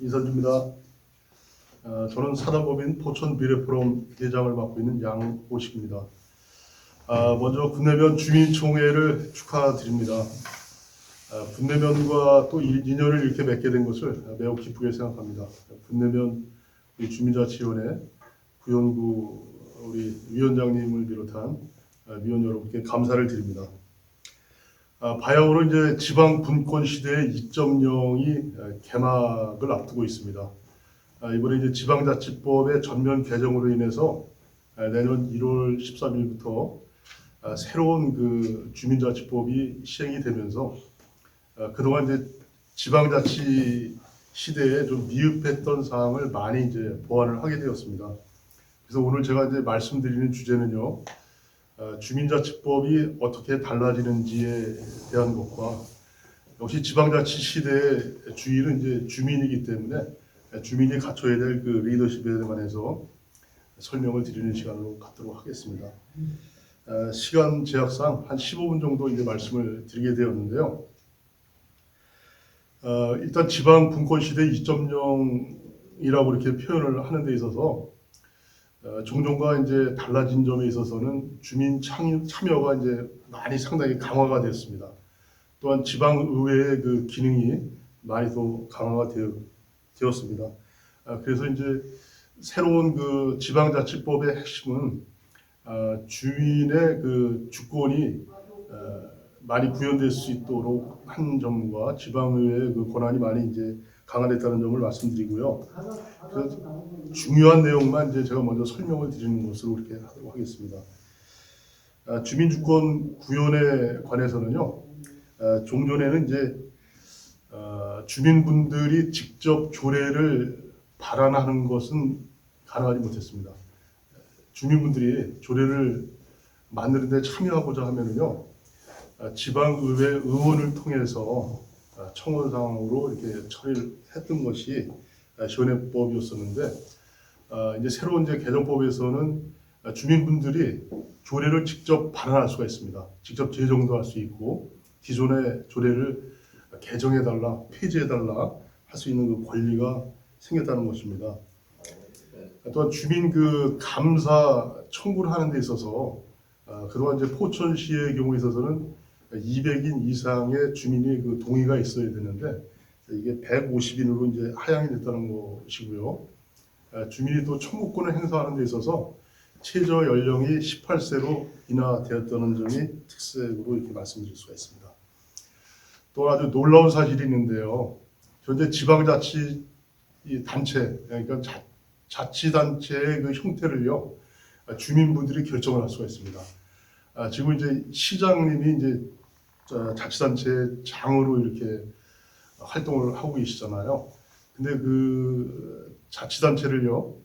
이선주입니다. 저는 사단법인 포천미래포럼 회장을 맡고 있는 양오식입니다. 먼저 군내면 주민총회를 축하드립니다. 군내면과 또 인연을 이렇게 맺게 된 것을 매우 기쁘게 생각합니다. 군내면 주민자치위원회 구현구 우리 위원장님을 비롯한 위원 여러분께 감사를 드립니다. 바야흐로 이제 지방 분권 시대의 2.0이 개막을 앞두고 있습니다. 이번에 이제 지방자치법의 전면 개정으로 인해서 내년 1월 13일부터 새로운 그 주민자치법이 시행이 되면서 그동안 이제 지방자치 시대에 좀 미흡했던 사항을 많이 이제 보완을 하게 되었습니다. 그래서 오늘 제가 이제 말씀드리는 주제는요, 주민자치법이 어떻게 달라지는지에 대한 것과 역시 지방자치 시대의 주인은 이제 주민이기 때문에 주민이 갖춰야 될 그 리더십에 관해서 설명을 드리는 시간으로 갖도록 하겠습니다. 시간 제약상 한 15분 정도 이제 말씀을 드리게 되었는데요. 일단 지방 분권 시대 2.0이라고 이렇게 표현을 하는 데 있어서 종종과 이제 달라진 점에 있어서는 주민 참여가 이제 많이 상당히 강화가 됐습니다. 또한 지방 의회의 그 기능이 많이 더 강화가 되었습니다. 그래서 이제 새로운 그 지방자치법의 핵심은 주민의 그 주권이 많이 구현될 수 있도록 한 점과 지방의회의 그 권한이 많이 이제 강화됐다는 점을 말씀드리고요. 중요한 내용만 이제 제가 먼저 설명을 드리는 것으로 이렇게 하도록 하겠습니다. 주민주권 구현에 관해서는요, 종전에는 이제 주민분들이 직접 조례를 발안하는 것은 가능하지 못했습니다. 주민분들이 조례를 만드는 데 참여하고자 하면은요, 지방의회 의원을 통해서 청원상으로 이렇게 처리를 했던 것이 시원해법이었었는데, 이제 새로운 이제 개정법에서는 주민분들이 조례를 직접 발안할 수가 있습니다. 직접 제정도 할 수 있고, 기존의 조례를 개정해달라, 폐지해달라 할 수 있는 그 권리가 생겼다는 것입니다. 또한 주민 그 감사 청구를 하는 데 있어서 그동안 이제 포천시의 경우에 있어서는 200인 이상의 주민이 그 동의가 있어야 되는데 이게 150인으로 이제 하향이 됐다는 것이고요. 주민이 또 청구권을 행사하는 데 있어서 최저 연령이 18세로 인하되었다는 점이 특색으로 이렇게 말씀드릴 수가 있습니다. 또 아주 놀라운 사실이 있는데요. 현재 지방자치 단체, 그러니까 자치단체의 그 형태를요, 주민분들이 결정을 할 수가 있습니다. 지금 이제 시장님이 이제 자치단체 장으로 이렇게 활동을 하고 계시잖아요. 근데 그 자치단체를요,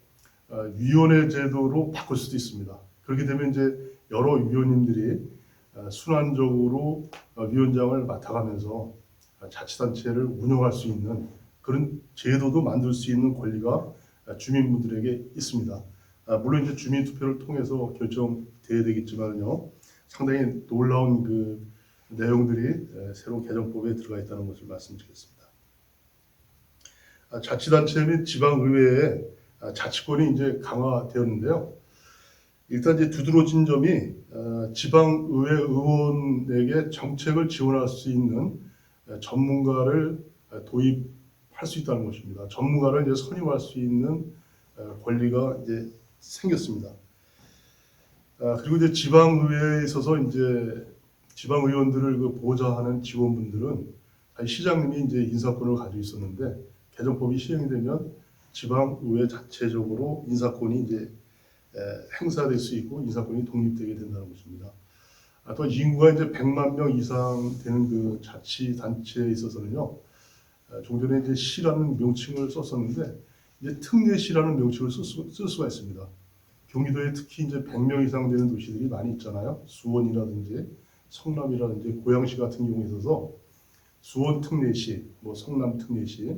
위원회 제도로 바꿀 수도 있습니다. 그렇게 되면 이제 여러 위원님들이 순환적으로 위원장을 맡아가면서 자치단체를 운영할 수 있는 그런 제도도 만들 수 있는 권리가 주민분들에게 있습니다. 물론 이제 주민투표를 통해서 결정돼야 되겠지만요, 상당히 놀라운 그 내용들이 새로운 개정법에 들어가 있다는 것을 말씀드리겠습니다. 자치단체 및 지방의회의 자치권이 이제 강화되었는데요. 일단 이제 두드러진 점이 지방의회 의원에게 정책을 지원할 수 있는 전문가를 도입할 수 있다는 것입니다. 전문가를 이제 선임할 수 있는 권리가 이제 생겼습니다. 그리고 이제 지방의회에 있어서 이제 지방의원들을 그 보좌하는 직원분들은 시장님이 이제 인사권을 가지고 있었는데 개정법이 시행되면 지방의회 자체적으로 인사권이 이제 행사될 수 있고 인사권이 독립되게 된다는 것입니다. 또 인구가 이제 100만 명 이상 되는 그 자치단체에 있어서는요, 종전에 이제 시라는 명칭을 썼었는데 이제 특례시라는 명칭을 쓸 수가 있습니다. 경기도에 특히 이제 100명 이상 되는 도시들이 많이 있잖아요. 수원이라든지 성남이라든지 고양시 같은 경우에 있어서 수원 특례시, 뭐 성남 특례시,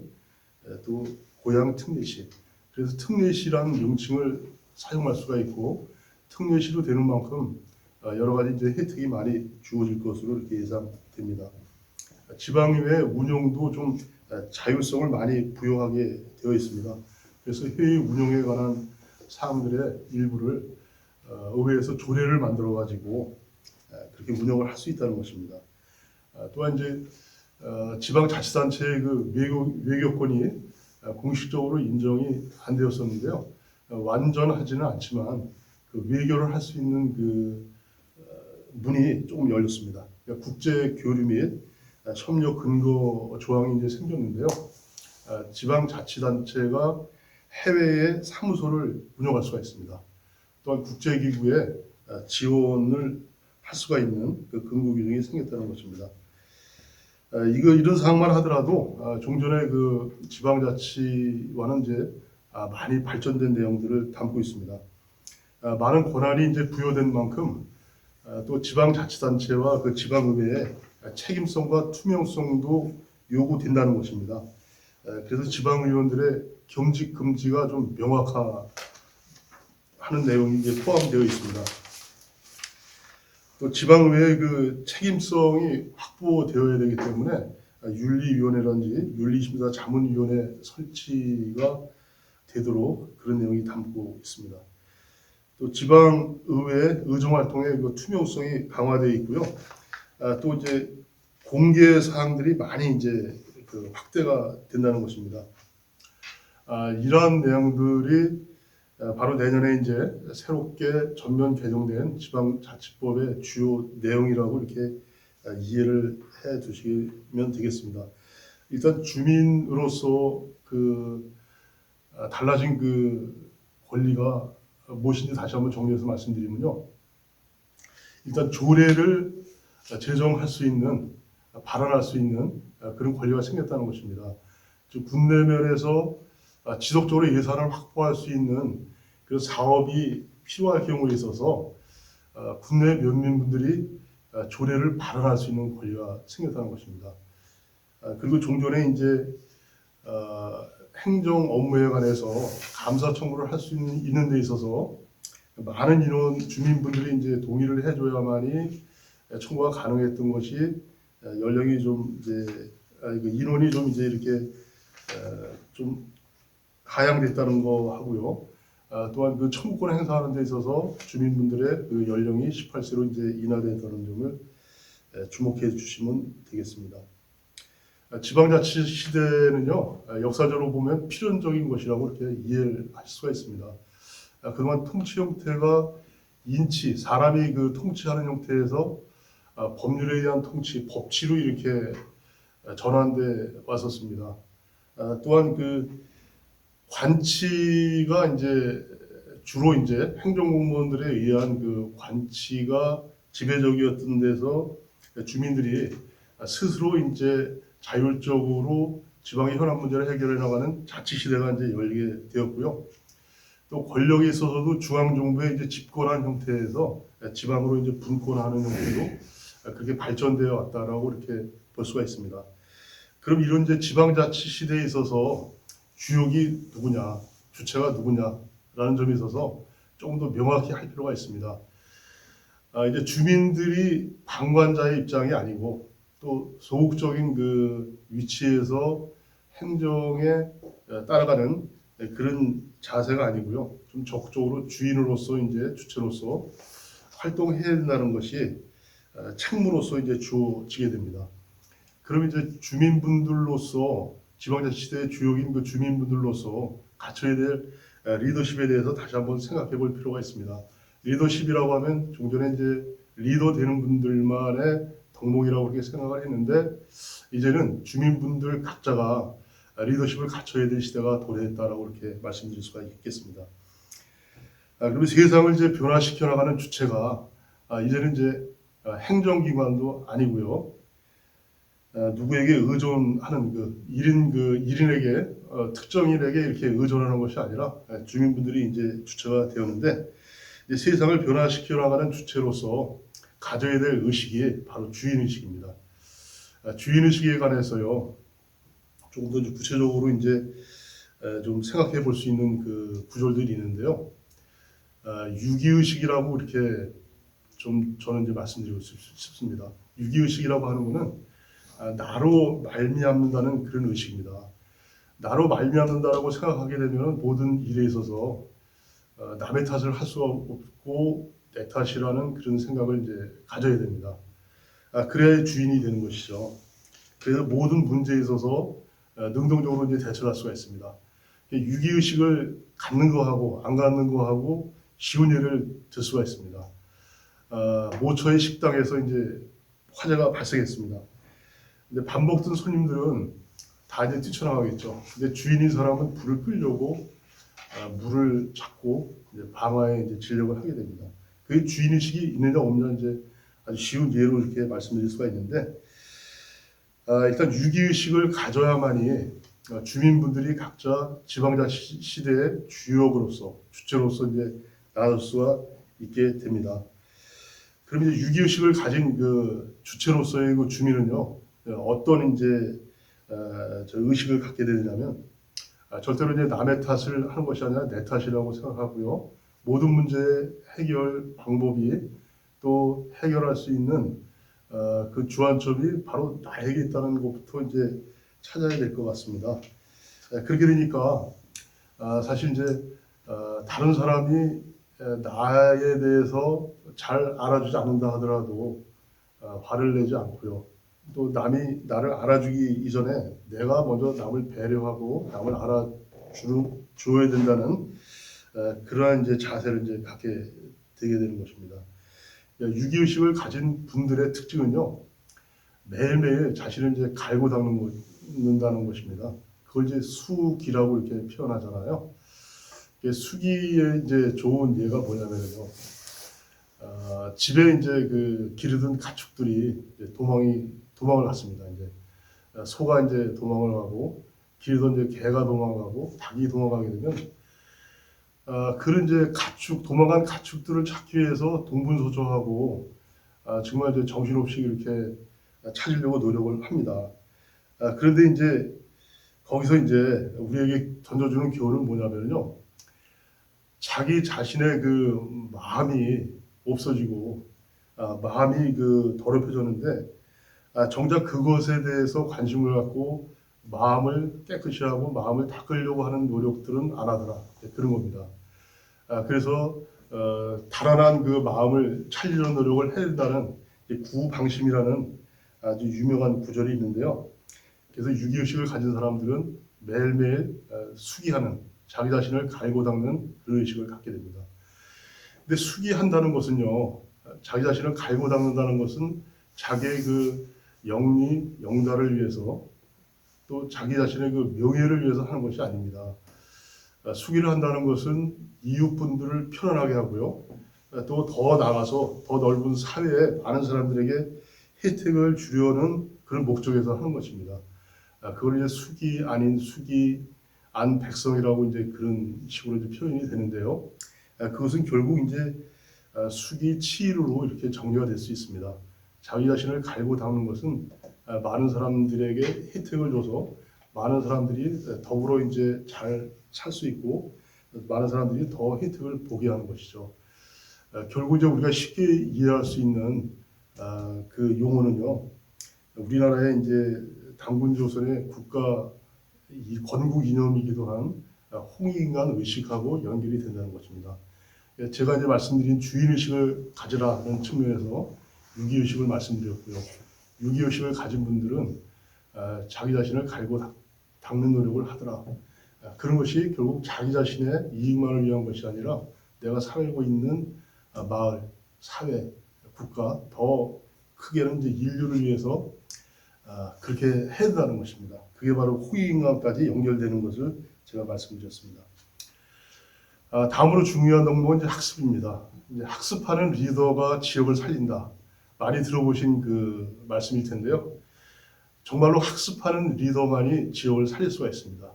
또 고양 특례시. 그래서 특례시라는 명칭을 사용할 수가 있고 특례시로 되는 만큼 여러 가지 이제 혜택이 많이 주어질 것으로 이렇게 예상됩니다. 지방의회 운영도 좀 자율성을 많이 부여하게 되어 있습니다. 그래서 회의 운영에 관한 사항들의 일부를 의회에서 조례를 만들어 가지고 그렇게 운영을 할 수 있다는 것입니다. 또한 이제 지방자치단체의 그 외교권이 공식적으로 인정이 안 되었었는데요. 완전하지는 않지만 그 외교를 할 수 있는 그 문이 조금 열렸습니다. 그러니까 국제 교류 및 협력 근거 조항이 이제 생겼는데요. 지방자치단체가 해외에 사무소를 운영할 수가 있습니다. 또한 국제기구에 지원을 할 수가 있는 그 근거 규정이 생겼다는 것입니다. 이런 사항만 하더라도 종전의 그 지방자치와는 이제 많이 발전된 내용들을 담고 있습니다. 많은 권한이 이제 부여된 만큼 또 지방자치단체와 그 지방의회의 책임성과 투명성도 요구된다는 것입니다. 그래서 지방의원들의 겸직 금지가 좀 명확하는 내용이 이제 포함되어 있습니다. 또 지방의회의 그 책임성이 확보되어야 되기 때문에 윤리위원회라든지 윤리심사 자문위원회 설치가 되도록 그런 내용이 담고 있습니다. 또 지방의회 의정활동의 그 투명성이 강화되어 있고요. 또 이제 공개 사항들이 많이 이제 그 확대가 된다는 것입니다. 이러한 내용들이 바로 내년에 이제 새롭게 전면 개정된 지방자치법의 주요 내용이라고 이렇게 이해를 해 두시면 되겠습니다. 일단 주민으로서 그 달라진 그 권리가 무엇인지 다시 한번 정리해서 말씀드리면요. 일단 조례를 제정할 수 있는, 발언할 수 있는 그런 권리가 생겼다는 것입니다. 즉 군내면에서 지속적으로 예산을 확보할 수 있는 그 사업이 필요할 경우에 있어서 군내 면민분들이 조례를 발언할 수 있는 권리가 생겼다는 것입니다. 그리고 종전에 이제 행정 업무에 관해서 감사 청구를 할 수 있는 데 있어서 많은 인원 주민분들이 이제 동의를 해줘야만이 청구가 가능했던 것이 연령이 좀 이제 인원이 좀 이제 이렇게 좀 하향됐다는 거 하고요. 또한 그 청구권 행사하는 데 있어서 주민분들의 그 연령이 18세로 이제 인하됐다는 점을 주목해 주시면 되겠습니다. 지방자치 시대는요, 역사적으로 보면 필연적인 것이라고 이렇게 이해를 할 수가 있습니다. 그동안 통치 형태가 인치, 사람이 그 통치하는 형태에서 법률에 의한 통치, 법치로 이렇게 전환돼 왔었습니다. 또한 그 관치가 이제 주로 이제 행정공무원들에 의한 그 관치가 지배적이었던 데서 주민들이 스스로 이제 자율적으로 지방의 현안 문제를 해결해 나가는 자치 시대가 이제 열리게 되었고요. 또 권력에 있어서도 중앙 정부의 이제 집권한 형태에서 지방으로 이제 분권하는 형태로 그렇게 발전되어 왔다라고 이렇게 볼 수가 있습니다. 그럼 이런 이제 지방자치 시대에 있어서 주역이 누구냐, 주체가 누구냐라는 점에 있어서 조금 더 명확히 할 필요가 있습니다. 이제 주민들이 방관자의 입장이 아니고 또 소극적인 그 위치에서 행정에 따라가는 그런 자세가 아니고요. 좀 적극적으로 주인으로서 이제 주체로서 활동해야 된다는 것이 책무로서 이제 주어지게 됩니다. 그럼 이제 주민분들로서 지방자치 시대의 주역인 그 주민분들로서 갖춰야 될 리더십에 대해서 다시 한번 생각해 볼 필요가 있습니다. 리더십이라고 하면 종전에 이제 리더 되는 분들만의 덕목이라고 그렇게 생각을 했는데 이제는 주민분들 각자가 리더십을 갖춰야 될 시대가 도래했다라고 이렇게 말씀드릴 수가 있겠습니다. 그리고 세상을 이제 변화시켜 나가는 주체가 이제는 이제 행정기관도 아니고요. 누구에게 의존하는 그 일인에게 특정인에게 이렇게 의존하는 것이 아니라 주민분들이 이제 주체가 되었는데 이제 세상을 변화시켜 나가는 주체로서 가져야 될 의식이 바로 주인의식입니다. 주인의식에 관해서요 조금 더 구체적으로 이제 좀 생각해 볼 수 있는 그 구절들이 있는데요. 유기의식이라고 이렇게 좀 저는 이제 말씀드리고 싶습니다. 유기의식이라고 하는 것은 나로 말미암는다는 그런 의식입니다. 나로 말미암는다라고 생각하게 되면 모든 일에 있어서 남의 탓을 할 수 없고 내 탓이라는 그런 생각을 이제 가져야 됩니다. 그래야 주인이 되는 것이죠. 그래서 모든 문제에 있어서 능동적으로 이제 대처할 수가 있습니다. 위기의식을 갖는 거하고 안 갖는 거하고 쉬운 예를 들 수가 있습니다. 모처의 식당에서 이제 화재가 발생했습니다. 근데 밥 먹던 손님들은 다 이제 뛰쳐나가겠죠. 근데 주인인 사람은 불을 끄려고 물을 찾고 이제 방화에 이제 진력을 하게 됩니다. 그게 주인의식이 있느냐 없느냐 이제 아주 쉬운 예로 이렇게 말씀드릴 수가 있는데, 일단 위기의식을 가져야만이 주민분들이 각자 지방자 시대의 주역으로서 주체로서 이제 나설 수가 있게 됩니다. 그럼 이제 위기의식을 가진 그 주체로서의 그 주민은요, 어떤 이제 저 의식을 갖게 되냐면, 절대로 이제 남의 탓을 하는 것이 아니라 내 탓이라고 생각하고요. 모든 문제의 해결 방법이 또 해결할 수 있는 그 주안점이 바로 나에게 있다는 것부터 이제 찾아야 될 것 같습니다. 그렇게 되니까 사실 이제 다른 사람이 나에 대해서 잘 알아주지 않는다 하더라도 화를 내지 않고요. 또 남이 나를 알아주기 이전에 내가 먼저 남을 배려하고 남을 알아줘야 된다는 그러한 이제 자세를 이제 갖게 되게 되는 것입니다. 위기의식을 가진 분들의 특징은요, 매일매일 자신을 이제 갈고 닦는다는 것입니다. 그걸 이제 수기라고 이렇게 표현하잖아요. 수기의 이제 좋은 예가 뭐냐면요, 집에 이제 그 기르던 가축들이 이제 도망을 갔습니다. 이제 소가 이제 도망을 가고 기르던 이제 개가 도망가고 닭이 도망가게 되면 그런 이제 도망간 가축들을 찾기 위해서 동분서주하고 정말 이제 정신없이 이렇게 찾으려고 노력을 합니다. 그런데 이제 거기서 이제 우리에게 던져주는 교훈은 뭐냐면요, 자기 자신의 그 마음이 없어지고 마음이 그 더럽혀졌는데 정작 그것에 대해서 관심을 갖고 마음을 깨끗이 하고 마음을 닦으려고 하는 노력들은 안 하더라, 그런 겁니다. 그래서 달아난 그 마음을 찾으려는 노력을 해야 된다는 구방심이라는 아주 유명한 구절이 있는데요. 그래서 유기의식을 가진 사람들은 매일매일 수기하는, 자기 자신을 갈고 닦는 그런 의식을 갖게 됩니다. 근데 수기한다는 것은요, 자기 자신을 갈고 닦는다는 것은 자기의 그 영리, 영달을 위해서 또 자기 자신의 그 명예를 위해서 하는 것이 아닙니다. 수기를 한다는 것은 이웃분들을 편안하게 하고요. 또 더 나가서 더 넓은 사회에 많은 사람들에게 혜택을 주려는 그런 목적에서 하는 것입니다. 그걸 이제 수기 아닌 수기 안 백성이라고 이제 그런 식으로 이제 표현이 되는데요. 그것은 결국 이제 수기 치유로 이렇게 정리가 될 수 있습니다. 자기 자신을 갈고 닦는 것은 많은 사람들에게 혜택을 줘서 많은 사람들이 더불어 이제 잘 살 수 있고 많은 사람들이 더 혜택을 보게 하는 것이죠. 결국 이제 우리가 쉽게 이해할 수 있는 그 용어는요, 우리나라의 이제 당군 조선의 국가 건국 이념이기도 한 홍익인간 의식하고 연결이 된다는 것입니다. 제가 이제 말씀드린 주인의식을 가지라는 측면에서 유기의식을 말씀드렸고요. 유기의식을 가진 분들은 자기 자신을 갈고 닦는 노력을 하더라. 그런 것이 결국 자기 자신의 이익만을 위한 것이 아니라 내가 살고 있는 마을, 사회, 국가, 더 크게는 이제 인류를 위해서 그렇게 해야 된다는 것입니다. 그게 바로 호의인간까지 연결되는 것을 제가 말씀드렸습니다. 다음으로 중요한 덕목은 이제 학습입니다. 이제 학습하는 리더가 지역을 살린다. 많이 들어보신 그 말씀일 텐데요. 정말로 학습하는 리더만이 지역을 살릴 수가 있습니다.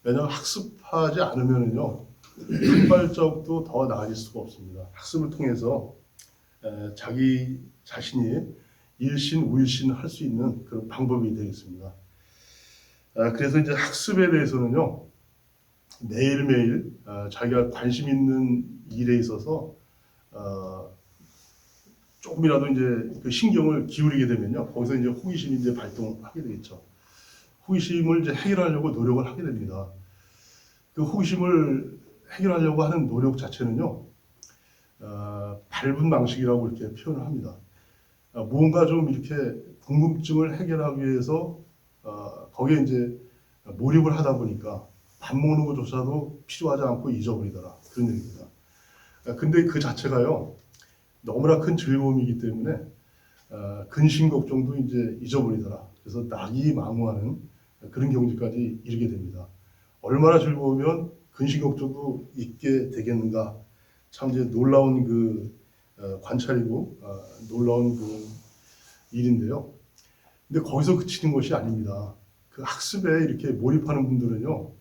왜냐하면 학습하지 않으면요, 한 발자국도 더 나아질 수가 없습니다. 학습을 통해서 자기 자신이 일신, 우일신 할 수 있는 그런 방법이 되겠습니다. 그래서 이제 학습에 대해서는요, 매일매일 자기가 관심 있는 일에 있어서 조금이라도 이제 그 신경을 기울이게 되면요, 거기서 이제 호기심이 이제 발동하게 되겠죠. 호기심을 이제 해결하려고 노력을 하게 됩니다. 그 호기심을 해결하려고 하는 노력 자체는요, 밟은 방식이라고 이렇게 표현을 합니다. 무언가 좀 이렇게 궁금증을 해결하기 위해서 거기에 이제 몰입을 하다 보니까 밥 먹는 것조차도 필요하지 않고 잊어버리더라, 그런 얘기입니다. 근데 그 자체가요, 너무나 큰 즐거움이기 때문에 근심 걱정도 이제 잊어버리더라. 그래서 낙이 망우하는 그런 경지까지 이르게 됩니다. 얼마나 즐거우면 근심 걱정도 잊게 되겠는가. 참 이제 놀라운 그 관찰이고 놀라운 그 일인데요. 근데 거기서 그치는 것이 아닙니다. 그 학습에 이렇게 몰입하는 분들은요,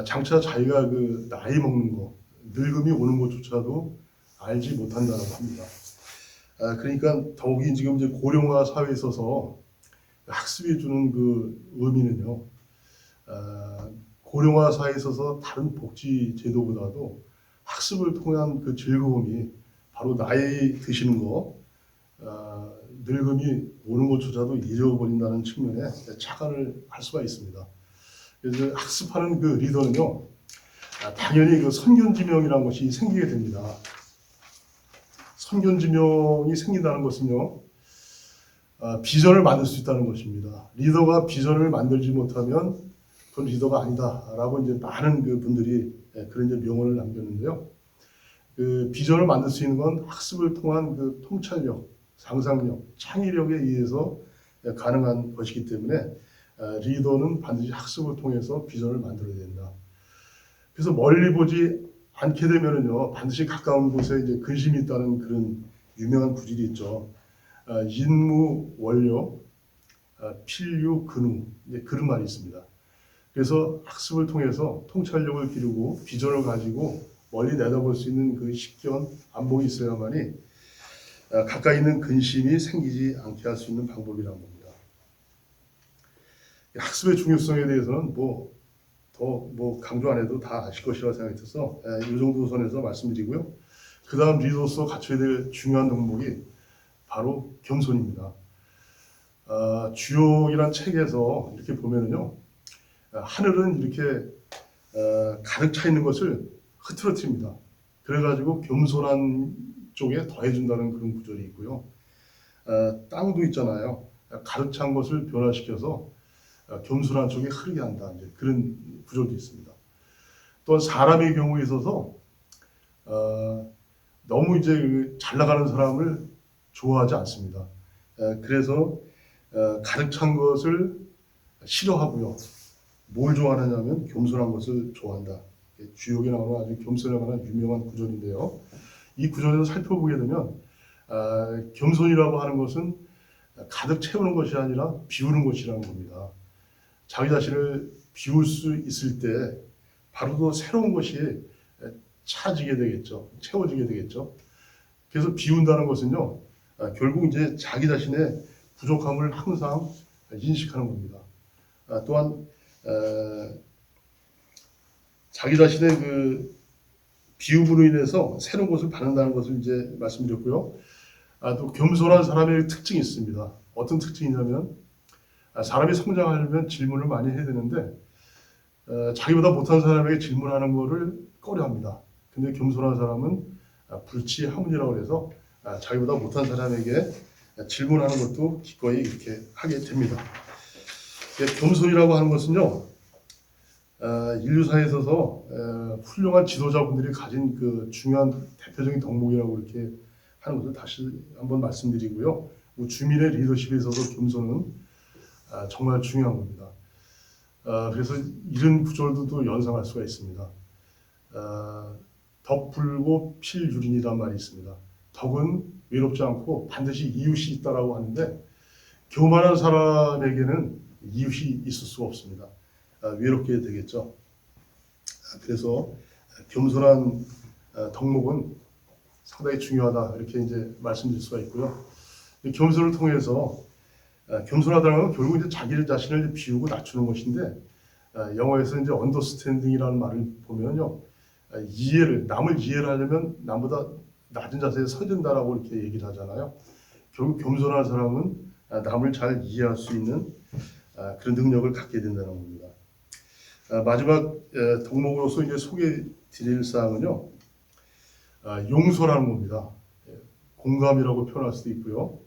장차 자기가 그 나이 먹는 거, 늙음이 오는 것조차도 알지 못한다고 합니다. 그러니까 더욱이 지금 이제 고령화 사회에 있어서 학습이 주는 그 의미는요, 고령화 사회에 있어서 다른 복지 제도보다도 학습을 통한 그 즐거움이 바로 나이 드시는 거, 늙음이 오는 것조차도 잊어버린다는 측면에 착안을 할 수가 있습니다. 그래서 학습하는 그 리더는요, 당연히 그 선견지명이라는 것이 생기게 됩니다. 선견지명이 생긴다는 것은요, 비전을 만들 수 있다는 것입니다. 리더가 비전을 만들지 못하면 그건 리더가 아니다라고 이제 많은 그 분들이 그런 이제 명언을 남겼는데요. 그 비전을 만들 수 있는 건 학습을 통한 그 통찰력, 상상력, 창의력에 의해서 가능한 것이기 때문에 리더는 반드시 학습을 통해서 비전을 만들어야 된다. 그래서 멀리 보지 않게 되면은요, 반드시 가까운 곳에 이제 근심이 있다는 그런 유명한 구절이 있죠. 인무 원료, 필유 근우, 이제 그런 말이 있습니다. 그래서 학습을 통해서 통찰력을 기르고 비전을 가지고 멀리 내다볼 수 있는 그 식견, 안목이 있어야만이 가까이 있는 근심이 생기지 않게 할 수 있는 방법이라는 겁니다. 학습의 중요성에 대해서는 더 강조 안 해도 다 아실 것이라고 생각해서 이 정도 선에서 말씀드리고요. 그 다음 리더로서 갖춰야 될 중요한 덕목이 바로 겸손입니다. 주역이란 책에서 이렇게 보면은요, 하늘은 이렇게 가득 차 있는 것을 흐트러뜨립니다. 그래가지고 겸손한 쪽에 더해준다는 그런 구절이 있고요. 땅도 있잖아요. 가득 찬 것을 변화시켜서 겸손한 쪽에 흐르게 한다. 이제 그런 구절도 있습니다. 또 사람의 경우에 있어서 너무 이제 잘 나가는 사람을 좋아하지 않습니다. 그래서 가득 찬 것을 싫어하고요. 뭘 좋아하느냐면 겸손한 것을 좋아한다. 주역에 나오는 아주 겸손에 관한 유명한 구절인데요. 이 구절에서 살펴보게 되면 겸손이라고 하는 것은 가득 채우는 것이 아니라 비우는 것이라는 겁니다. 자기 자신을 비울 수 있을 때 바로 더 새로운 것이 차지게 되겠죠. 채워지게 되겠죠. 그래서 비운다는 것은요, 결국 이제 자기 자신의 부족함을 항상 인식하는 겁니다. 또한 자기 자신의 그 비움으로 인해서 새로운 것을 받는다는 것을 이제 말씀드렸고요. 또 겸손한 사람의 특징이 있습니다. 어떤 특징이냐면 사람이 성장하려면 질문을 많이 해야 되는데 자기보다 못한 사람에게 질문하는 것을 꺼려합니다. 근데 겸손한 사람은 불치하문이라고 해서 자기보다 못한 사람에게 질문하는 것도 기꺼이 이렇게 하게 됩니다. 겸손이라고 하는 것은요, 인류사에 있어서 훌륭한 지도자분들이 가진 그 중요한 대표적인 덕목이라고 이렇게 하는 것을 다시 한번 말씀드리고요. 주민의 리더십에 있어서 겸손은 정말 중요한 겁니다. 그래서 이런 구절도 또 연상할 수가 있습니다. 덕 불고 필유린이란 말이 있습니다. 덕은 외롭지 않고 반드시 이웃이 있다라고 하는데 교만한 사람에게는 이웃이 있을 수가 없습니다. 외롭게 되겠죠. 그래서 겸손한 덕목은 상당히 중요하다 이렇게 이제 말씀드릴 수가 있고요. 겸손을 통해서 겸손하다는 건 결국 이제 자기 자신을 비우고 낮추는 것인데 영어에서 이제 언더스탠딩이라는 말을 보면요, 남을 이해를 하려면 남보다 낮은 자세에 서야 된다라고 이렇게 얘기를 하잖아요. 결국 겸손한 사람은 남을 잘 이해할 수 있는 그런 능력을 갖게 된다는 겁니다. 마지막 덕목으로서 이제 소개드릴 사항은요, 용서라는 겁니다. 공감이라고 표현할 수도 있고요.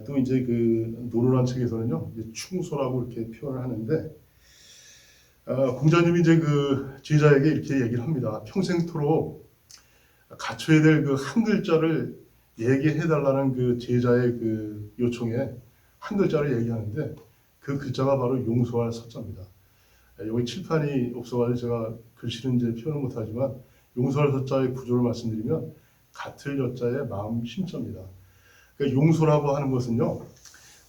또 이제 그 노론한 책에서는요, 이제 충소라고 이렇게 표현을 하는데, 공자님이 이제 그 제자에게 이렇게 얘기를 합니다. 평생토록 갖춰야 될 그 한 글자를 얘기해 달라는 그 제자의 그 요청에 한 글자를 얘기하는데, 그 글자가 바로 용서할 서자입니다. 여기 칠판이 없어가지고 제가 글씨는 이제 표현을 못하지만, 용서할 서자의 구조를 말씀드리면 같을 여자의 마음 심자입니다. 그러니까 용서라고 하는 것은요,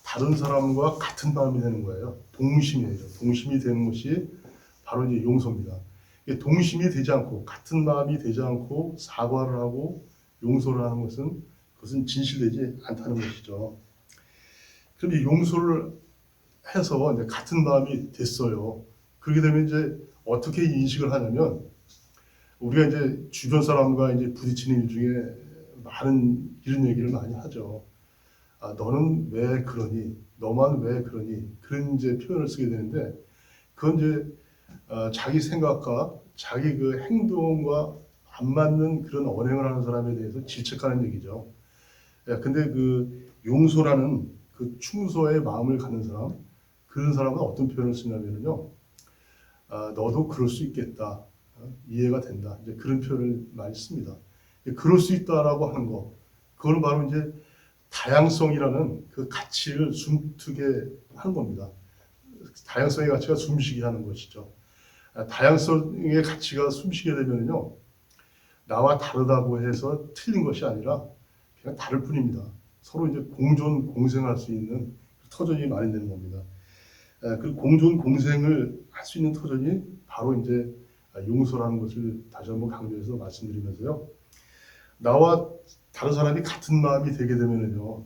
다른 사람과 같은 마음이 되는 거예요. 동심이에요. 동심이 되는 것이 바로 이제 용서입니다. 동심이 되지 않고 같은 마음이 되지 않고 사과를 하고 용서를 하는 것은 그것은 진실되지 않다는 것이죠. 그럼 이 용서를 해서 이제 같은 마음이 됐어요. 그렇게 되면 이제 어떻게 인식을 하냐면, 우리가 이제 주변 사람과 이제 부딪히는 일 중에 많은 이런 얘기를 많이 하죠. 너는 왜 그러니? 너만 왜 그러니? 그런 이제 표현을 쓰게 되는데, 그건 이제 자기 생각과 자기 그 행동과 안 맞는 그런 언행을 하는 사람에 대해서 질책하는 얘기죠. 근데 그 용서라는 그 충소의 마음을 갖는 사람, 그런 사람은 어떤 표현을 쓰냐면요, 너도 그럴 수 있겠다, 이해가 된다, 이제 그런 표현을 많이 씁니다. 그럴 수 있다라고 하는 거, 그거는 바로 이제 다양성이라는 그 가치를 숨뜨게 하는 겁니다. 다양성의 가치가 숨쉬게 하는 것이죠. 다양성의 가치가 숨쉬게 되면요, 나와 다르다고 해서 틀린 것이 아니라 그냥 다를 뿐입니다. 서로 이제 공존 공생할 수 있는 터전이 마련되는 겁니다. 그 공존 공생을 할 수 있는 터전이 바로 이제 용서라는 것을 다시 한번 강조해서 말씀드리면서요, 나와 다른 사람이 같은 마음이 되게 되면요,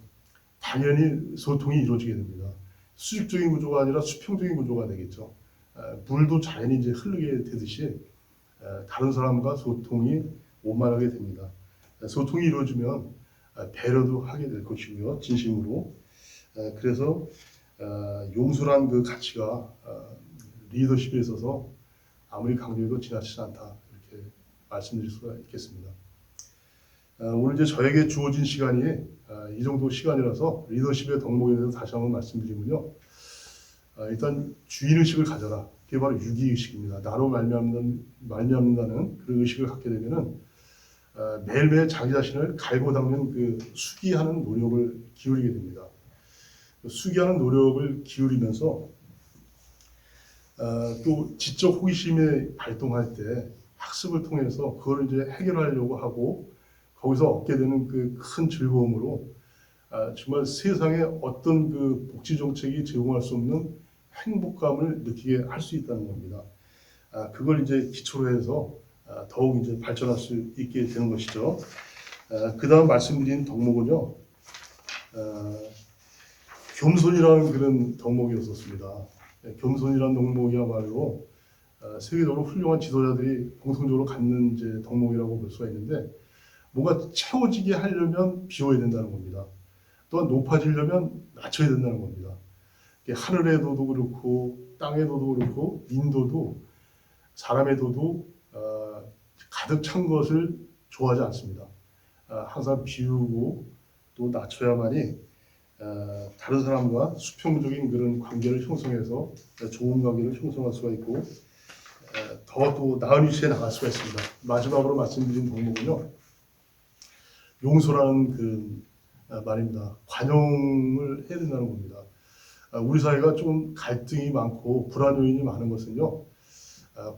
당연히 소통이 이루어지게 됩니다. 수직적인 구조가 아니라 수평적인 구조가 되겠죠. 물도 자연히 이제 흐르게 되듯이 다른 사람과 소통이 원만하게 됩니다. 소통이 이루어지면 배려도 하게 될 것이고요, 진심으로. 그래서 용서란 그 가치가 리더십에 있어서 아무리 강조해도 지나치지 않다, 이렇게 말씀드릴 수가 있겠습니다. 오늘 이제 저에게 주어진 시간이 이 정도 시간이라서 리더십의 덕목에 대해서 다시 한번 말씀드리면요, 일단 주인의식을 가져라. 그게 바로 유기의식입니다. 나로 말미암는다는 그런 의식을 갖게 되면은 매일매일 자기 자신을 갈고 닦는 그 수기하는 노력을 기울이게 됩니다. 수기하는 노력을 기울이면서 또 지적 호기심에 발동할 때 학습을 통해서 그걸 이제 해결하려고 하고, 거기서 얻게 되는 그 큰 즐거움으로 정말 세상에 어떤 그 복지 정책이 제공할 수 없는 행복감을 느끼게 할 수 있다는 겁니다. 그걸 이제 기초로 해서 더욱 이제 발전할 수 있게 되는 것이죠. 그 다음 말씀드린 덕목은요, 겸손이라는 그런 덕목이었었습니다. 겸손이라는 덕목이야말로 세계적으로 훌륭한 지도자들이 공통적으로 갖는 이제 덕목이라고 볼 수가 있는데, 뭔가 채워지게 하려면 비워야 된다는 겁니다. 또한 높아지려면 낮춰야 된다는 겁니다. 하늘의 도도 그렇고 땅의 도도 그렇고 인도도 사람의 도도 가득 찬 것을 좋아하지 않습니다. 항상 비우고 또 낮춰야만이 다른 사람과 수평적인 그런 관계를 형성해서 좋은 관계를 형성할 수가 있고 더 또 나은 위치에 나갈 수가 있습니다. 마지막으로 말씀드린 덕목은요, 용서라는 그 말입니다. 관용을 해야 된다는 겁니다. 우리 사회가 좀 갈등이 많고 불안 요인이 많은 것은요,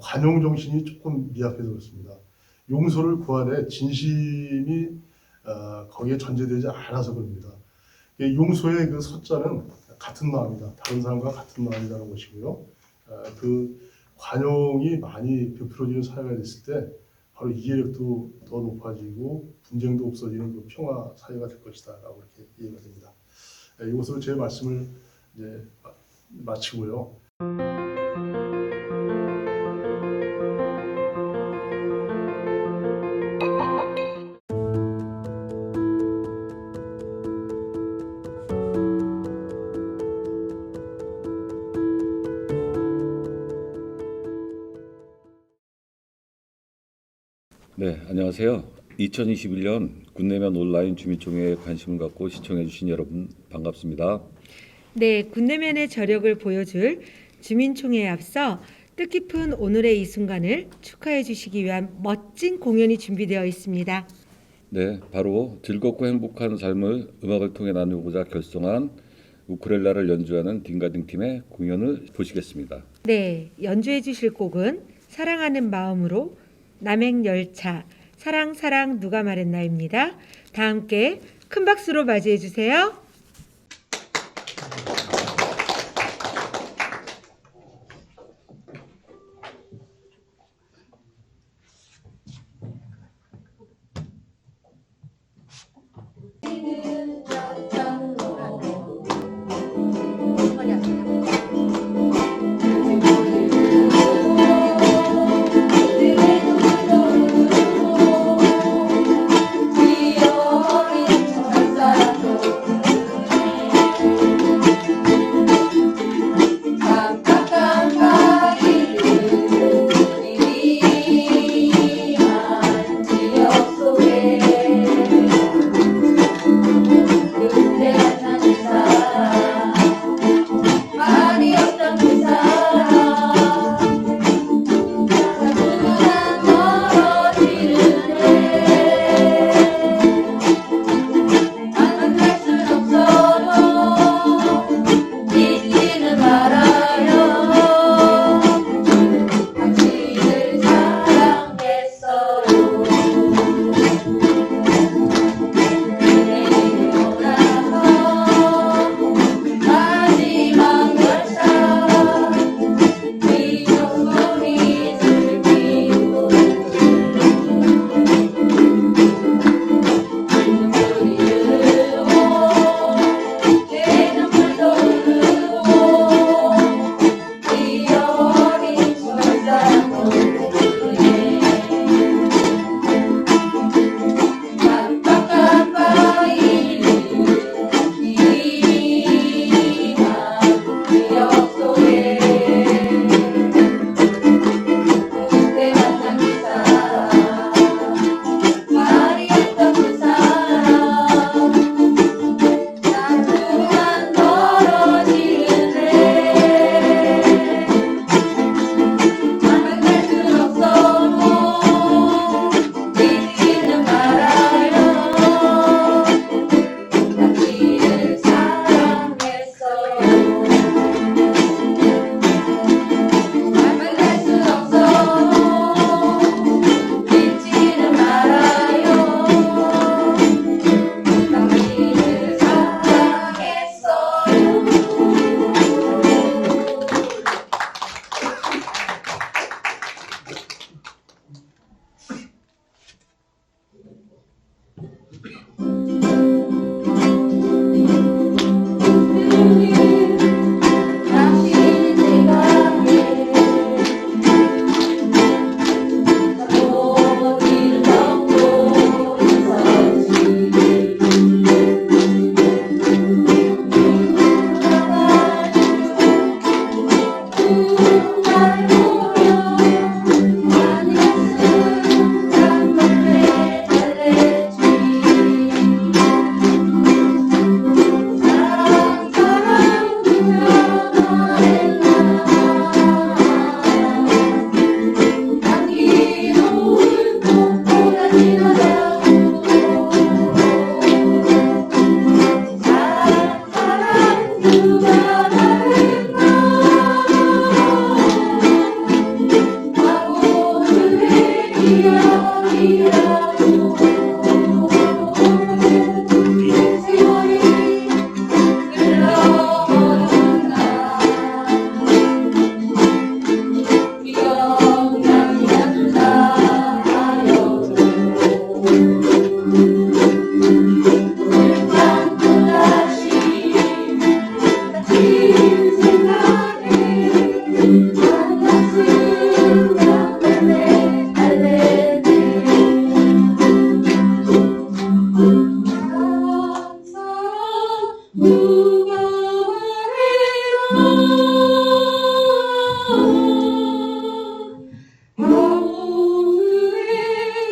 관용 정신이 조금 미약해서 그렇습니다. 용서를 구하되 진심이 거기에 전제되지 않아서 그럽니다. 용서의 그 서자는 같은 마음이다, 다른 사람과 같은 마음이라는 것이고요. 그 관용이 많이 베풀어지는 사회가 됐을 때 바로 이해력도 더 높아지고 분쟁도 없어지는 그 평화 사회가 될 것이다라고 이렇게 이해가 됩니다. 이것으로 제 말씀을 이제 마치고요. 네, 안녕하세요. 2021년 군내면 온라인 주민총회에 관심을 갖고 시청해 주신 여러분 반갑습니다. 네, 군내면의 저력을 보여줄 주민총회에 앞서 뜻깊은 오늘의 이 순간을 축하해 주시기 위한 멋진 공연이 준비되어 있습니다. 네, 바로 즐겁고 행복한 삶을 음악을 통해 나누고자 결성한 우쿨렐라를 연주하는 딩가딩 팀의 공연을 보시겠습니다. 네, 연주해 주실 곡은 사랑하는 마음으로 남행열차 사랑 사랑 누가 말했나입니다. 다 함께 큰 박수로 맞이해 주세요.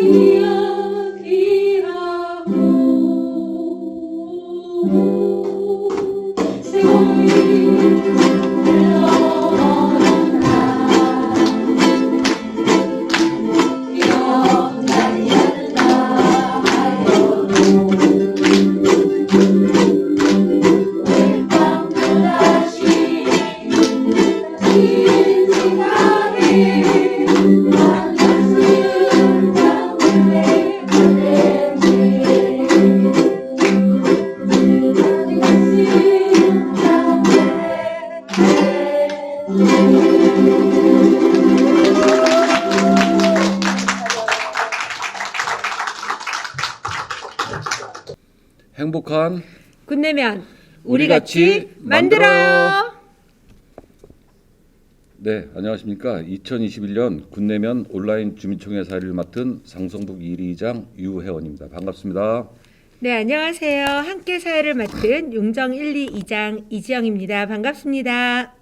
이 행복한 군내면 우리 우리 같이 만들어요. 네, 안녕하십니까. 2021년 군내면 온라인 주민총회 사회를 맡은 상성북 1위 이장 유혜원입니다. 반갑습니다. 네, 안녕하세요. 함께 사회를 맡은 용정 1, 2 이장 이지영입니다. 반갑습니다.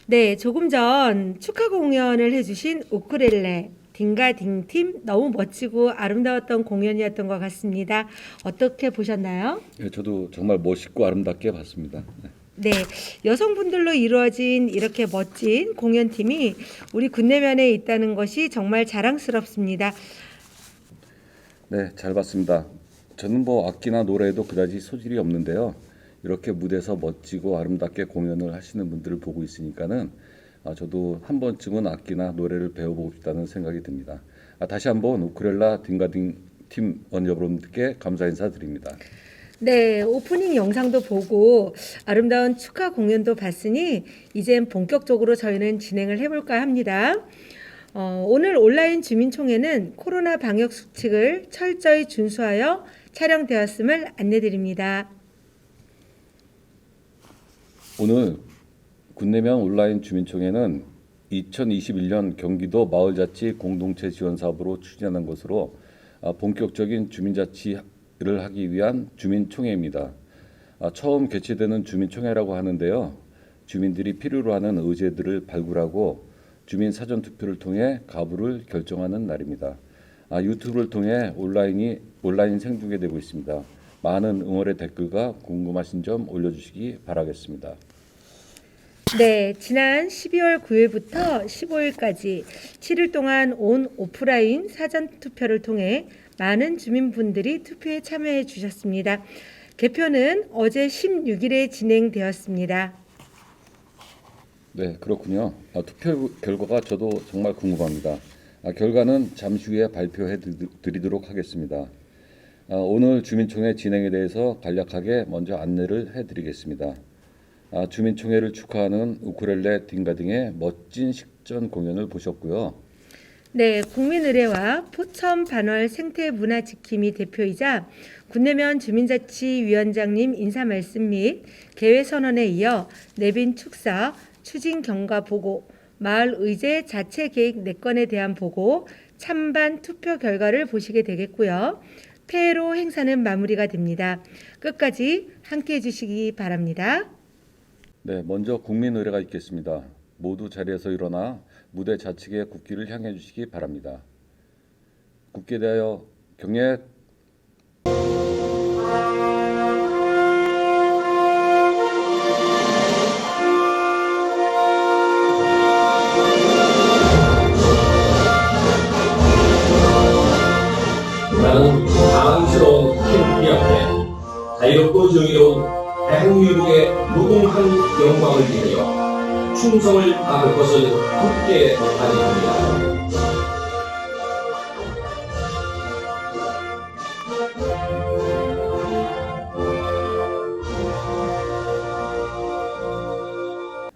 네, 조금 전 축하 공연을 해주신 우쿨렐레 딩가딩 팀 너무 멋지고 아름다웠던 공연이었던 것 같습니다. 어떻게 보셨나요? 네, 저도 정말 멋있고 아름답게 봤습니다. 네, 여성분들로 이루어진 이렇게 멋진 공연팀이 우리 군내면에 있다는 것이 정말 자랑스럽습니다. 네, 잘 봤습니다. 저는 뭐 악기나 노래에도 그다지 소질이 없는데요. 이렇게 무대에서 멋지고 아름답게 공연을 하시는 분들을 보고 있으니까는 저도 한 번쯤은 악기나 노래를 배워보고 싶다는 생각이 듭니다. 다시 한번 우쿨렐라 딩가딩 팀원 여러분들께 감사 인사드립니다. 네, 오프닝 영상도 보고 아름다운 축하 공연도 봤으니 이젠 본격적으로 저희는 진행을 해볼까 합니다. 오늘 온라인 주민총회는 코로나 방역 수칙을 철저히 준수하여 촬영되었음을 안내드립니다. 오늘 군내면 온라인 주민총회는 2021년 경기도 마을자치 공동체 지원 사업으로 추진하는 것으로 본격적인 주민자치를 하기 위한 주민총회입니다. 처음 개최되는 주민총회라고 하는데요. 주민들이 필요로 하는 의제들을 발굴하고 주민 사전투표를 통해 가부를 결정하는 날입니다. 유튜브를 통해 온라인 생중계되고 있습니다. 많은 응원의 댓글과 궁금하신 점 올려주시기 바라겠습니다. 네, 지난 12월 9일부터 15일까지 7일 동안 온 오프라인 사전투표를 통해 많은 주민분들이 투표에 참여해 주셨습니다. 개표는 어제 16일에 진행되었습니다. 네, 그렇군요. 투표 결과가 저도 정말 궁금합니다. 결과는 잠시 후에 발표해 드리도록 하겠습니다. 오늘 주민총회 진행에 대해서 간략하게 먼저 안내를 해드리겠습니다. 주민총회를 축하하는 우쿨렐레 딩가딩의 멋진 식전 공연을 보셨고요. 네, 국민의례와 포천 반월 생태문화지킴이 대표이자 군내면 주민자치위원장님 인사 말씀 및 개회 선언에 이어 내빈 축사, 추진 경과 보고, 마을 의제 자체 계획 4건에 대한 보고, 찬반 투표 결과를 보시게 되겠고요. 폐회로 행사는 마무리가 됩니다. 끝까지 함께해 주시기 바랍니다. 네, 먼저 국민의례가 있겠습니다. 모두 자리에서 일어나 무대 좌측의 국기를 향해 주시기 바랍니다. 국기에 대하여 경례. 나는 자랑스러운 캠프 앞에 자유롭고 정의로운 대한민국의 무궁한 영광을 위하여 충성을 다할 것을 굳게 다짐합니다.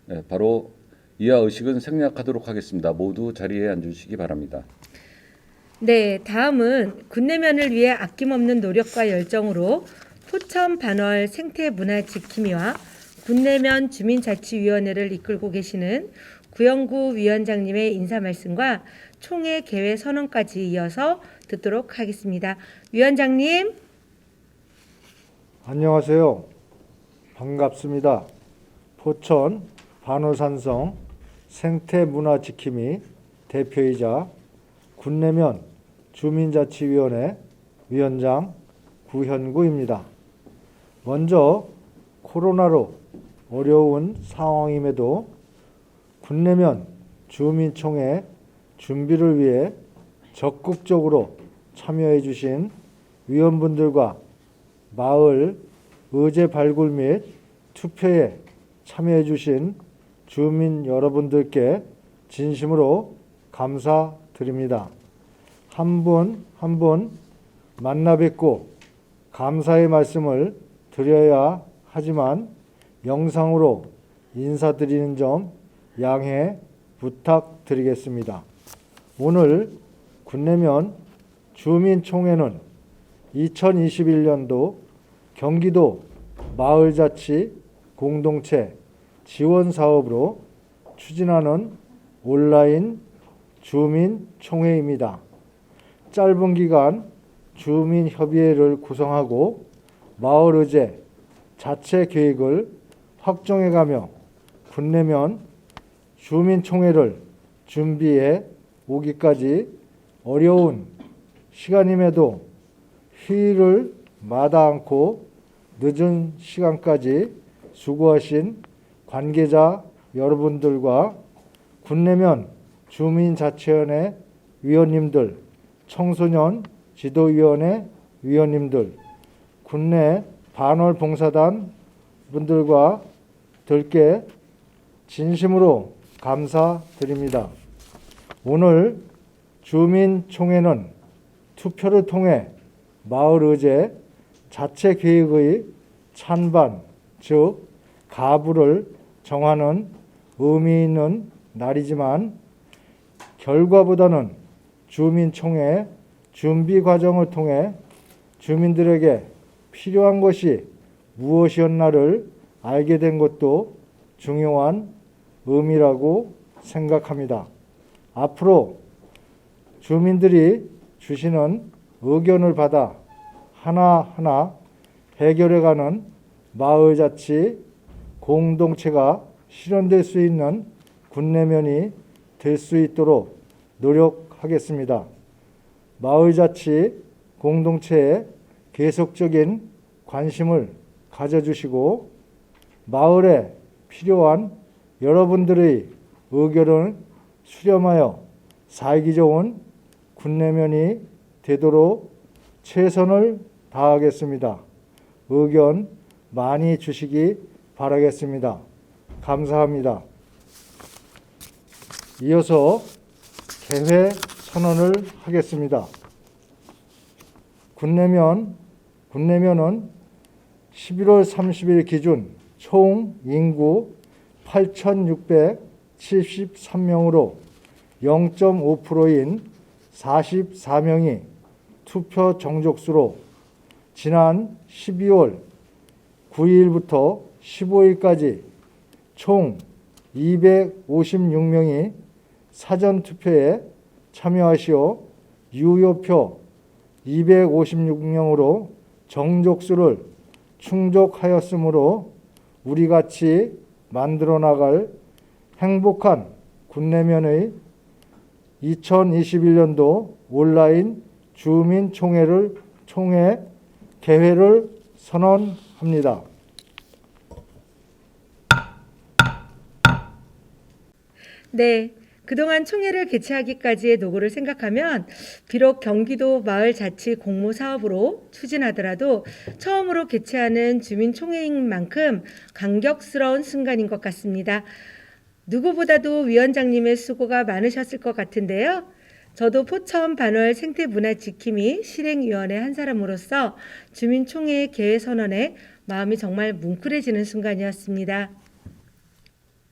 네, 바로 이하 의식은 생략하도록 하겠습니다. 모두 자리에 앉으시기 바랍니다. 네, 다음은 군내면을 위해 아낌없는 노력과 열정으로 포천 반월 생태문화지킴이와 군내면 주민자치위원회를 이끌고 계시는 구영구 위원장님의 인사 말씀과 총회 개회 선언까지 이어서 듣도록 하겠습니다. 위원장님. 안녕하세요. 반갑습니다. 포천 반월산성 생태문화지킴이 대표이자 군내면 주민자치위원회 위원장 구현구입니다. 먼저 코로나로 어려운 상황임에도 군내면 주민총회 준비를 위해 적극적으로 참여해 주신 위원분들과 마을 의제 발굴 및 투표에 참여해 주신 주민 여러분들께 진심으로 감사드립니다. 한 분 한 분 만나 뵙고 감사의 말씀을 드려야 하지만 영상으로 인사드리는 점 양해 부탁드리겠습니다. 오늘 군내면 주민총회는 2021년도 경기도 마을자치 공동체 지원 사업으로 추진하는 온라인 주민총회입니다. 짧은 기간 주민협의회를 구성하고 마을의제 자체 계획을 확정해가며 군내면 주민총회를 준비해 오기까지 어려운 시간임에도 휴일을 마다 않고 늦은 시간까지 수고하신 관계자 여러분들과 군내면 주민자치위원회 위원님들, 청소년 지도위원회 위원님들, 군내 반월 봉사단 분들과 들께 진심으로 감사드립니다. 오늘 주민총회는 투표를 통해 마을의제 자체 계획의 찬반, 즉 가부를 정하는 의미 있는 날이지만 결과보다는 주민총회 준비 과정을 통해 주민들에게 필요한 것이 무엇이었나를 알게 된 것도 중요한 의미라고 생각합니다. 앞으로 주민들이 주시는 의견을 받아 하나하나 해결해가는 마을자치 공동체가 실현될 수 있는 군내면이 될 수 있도록 노력하겠습니다. 마을자치 공동체에 계속적인 관심을 가져주시고 마을에 필요한 여러분들의 의견을 수렴하여 살기 좋은 군내면이 되도록 최선을 다하겠습니다. 의견 많이 주시기 바라겠습니다. 감사합니다. 이어서 개회 선언을 하겠습니다. 군내면은 11월 30일 기준 총 인구 8,673명으로 0.5%인 44명이 투표 정족수로 지난 12월 9일부터 15일까지 총 256명이 사전투표에 참여하시어 유효표 256명으로 정족수를 충족하였으므로 우리같이 만들어 나갈 행복한 군내면의 2021년도 온라인 주민총회 개회를 선언합니다. 네, 그동안 총회를 개최하기까지의 노고를 생각하면 비록 경기도 마을자치 공모사업으로 추진하더라도 처음으로 개최하는 주민총회인 만큼 감격스러운 순간인 것 같습니다. 누구보다도 위원장님의 수고가 많으셨을 것 같은데요. 저도 포천 반월 생태문화지킴이 실행위원회 한 사람으로서 주민총회 개회 선언에 마음이 정말 뭉클해지는 순간이었습니다.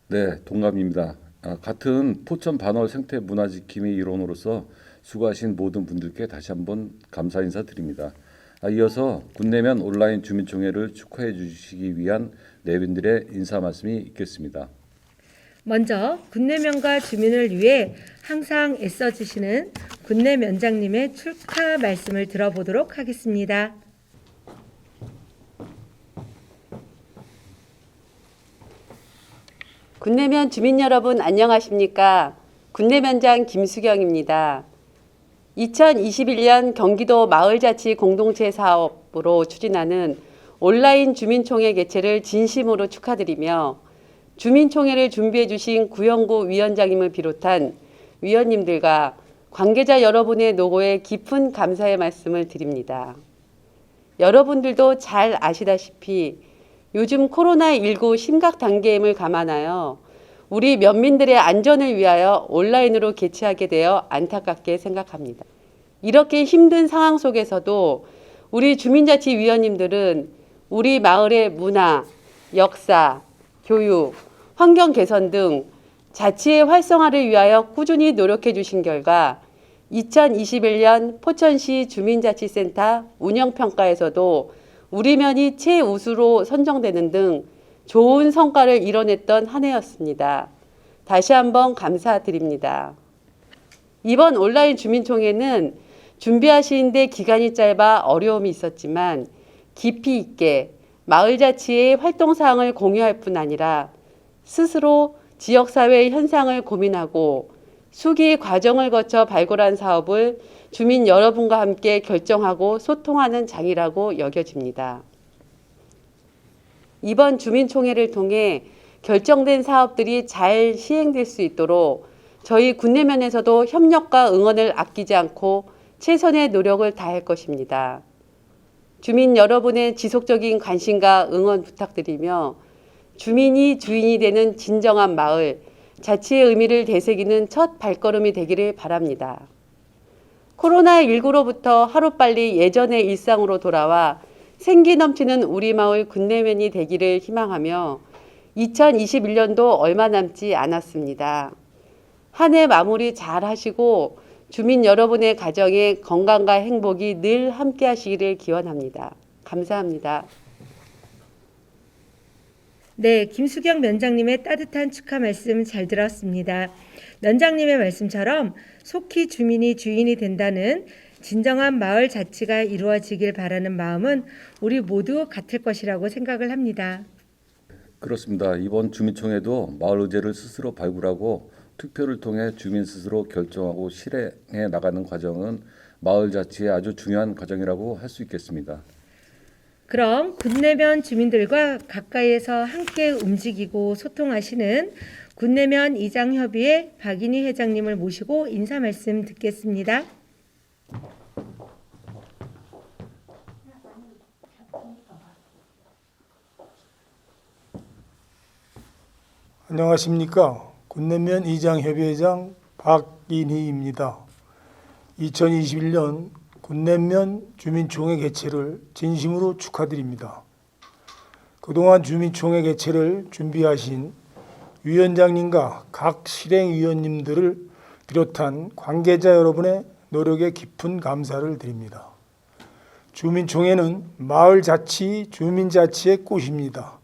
네, 동감입니다. 같은 포천 반월 생태문화지킴이 일원으로서 수고하신 모든 분들께 다시 한번 감사 인사드립니다. 이어서 군내면 온라인 주민총회를 축하해 주시기 위한 내빈들의 인사 말씀이 있겠습니다. 먼저 군내면과 주민을 위해 항상 애써주시는 군내면장님의 축하 말씀을 들어보도록 하겠습니다. 군내면 주민 여러분 안녕하십니까? 군내면장 김수경입니다. 2021년 경기도 마을자치 공동체 사업으로 추진하는 온라인 주민총회 개최를 진심으로 축하드리며 주민총회를 준비해 주신 구영구 위원장님을 비롯한 위원님들과 관계자 여러분의 노고에 깊은 감사의 말씀을 드립니다. 여러분들도 잘 아시다시피 요즘 코로나19 심각 단계임을 감안하여 우리 면민들의 안전을 위하여 온라인으로 개최하게 되어 안타깝게 생각합니다. 이렇게 힘든 상황 속에서도 우리 주민자치위원님들은 우리 마을의 문화, 역사, 교육, 환경 개선 등 자치의 활성화를 위하여 꾸준히 노력해 주신 결과 2021년 포천시 주민자치센터 운영평가에서도 우리 면이 최우수로 선정되는 등 좋은 성과를 이뤄냈던 한 해였습니다. 다시 한번 감사드립니다. 이번 온라인 주민총회는 준비하시는데 기간이 짧아 어려움이 있었지만 깊이 있게 마을자치의 활동사항을 공유할 뿐 아니라 스스로 지역사회의 현상을 고민하고 수기 과정을 거쳐 발굴한 사업을 주민 여러분과 함께 결정하고 소통하는 장이라고 여겨집니다. 이번 주민총회를 통해 결정된 사업들이 잘 시행될 수 있도록 저희 군내면에서도 협력과 응원을 아끼지 않고 최선의 노력을 다할 것입니다. 주민 여러분의 지속적인 관심과 응원 부탁드리며 주민이 주인이 되는 진정한 마을, 자치의 의미를 되새기는 첫 발걸음이 되기를 바랍니다. 코로나19로부터 하루빨리 예전의 일상으로 돌아와 생기 넘치는 우리 마을 군내면이 되기를 희망하며 2021년도 얼마 남지 않았습니다. 한 해 마무리 잘 하시고 주민 여러분의 가정에 건강과 행복이 늘 함께 하시기를 기원합니다. 감사합니다. 네, 김수경 면장님의 따뜻한 축하 말씀 잘 들었습니다. 면장님의 말씀처럼 속히 주민이 주인이 된다는 진정한 마을 자치가 이루어지길 바라는 마음은 우리 모두 같을 것이라고 생각을 합니다. 그렇습니다. 이번 주민총회도 마을 의제를 스스로 발굴하고 투표를 통해 주민 스스로 결정하고 실행해 나가는 과정은 마을 자치의 아주 중요한 과정이라고 할 수 있겠습니다. 그럼 군내면 주민들과 가까이에서 함께 움직이고 소통하시는 군내면 이장협의회 박인희 회장님을 모시고 인사 말씀 듣겠습니다. 안녕하십니까. 군내면 이장협의회장 박인희입니다. 2021년 군내면 주민총회 개최를 진심으로 축하드립니다. 그동안 주민총회 개최를 준비하신 위원장님과 각 실행위원님들을 비롯한 관계자 여러분의 노력에 깊은 감사를 드립니다. 주민총회는 마을자치, 주민자치의 꽃입니다.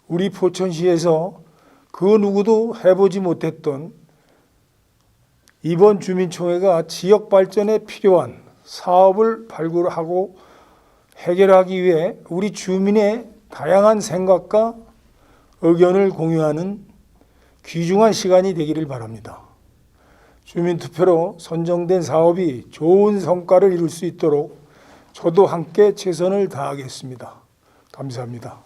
우리 포천시에서 그 누구도 해보지 못했던 이번 주민총회가 지역 발전에 필요한 사업을 발굴하고 해결하기 위해 우리 주민의 다양한 생각과 의견을 공유하는 귀중한 시간이 되기를 바랍니다. 주민투표로 선정된 사업이 좋은 성과를 이룰 수 있도록 저도 함께 최선을 다하겠습니다. 감사합니다.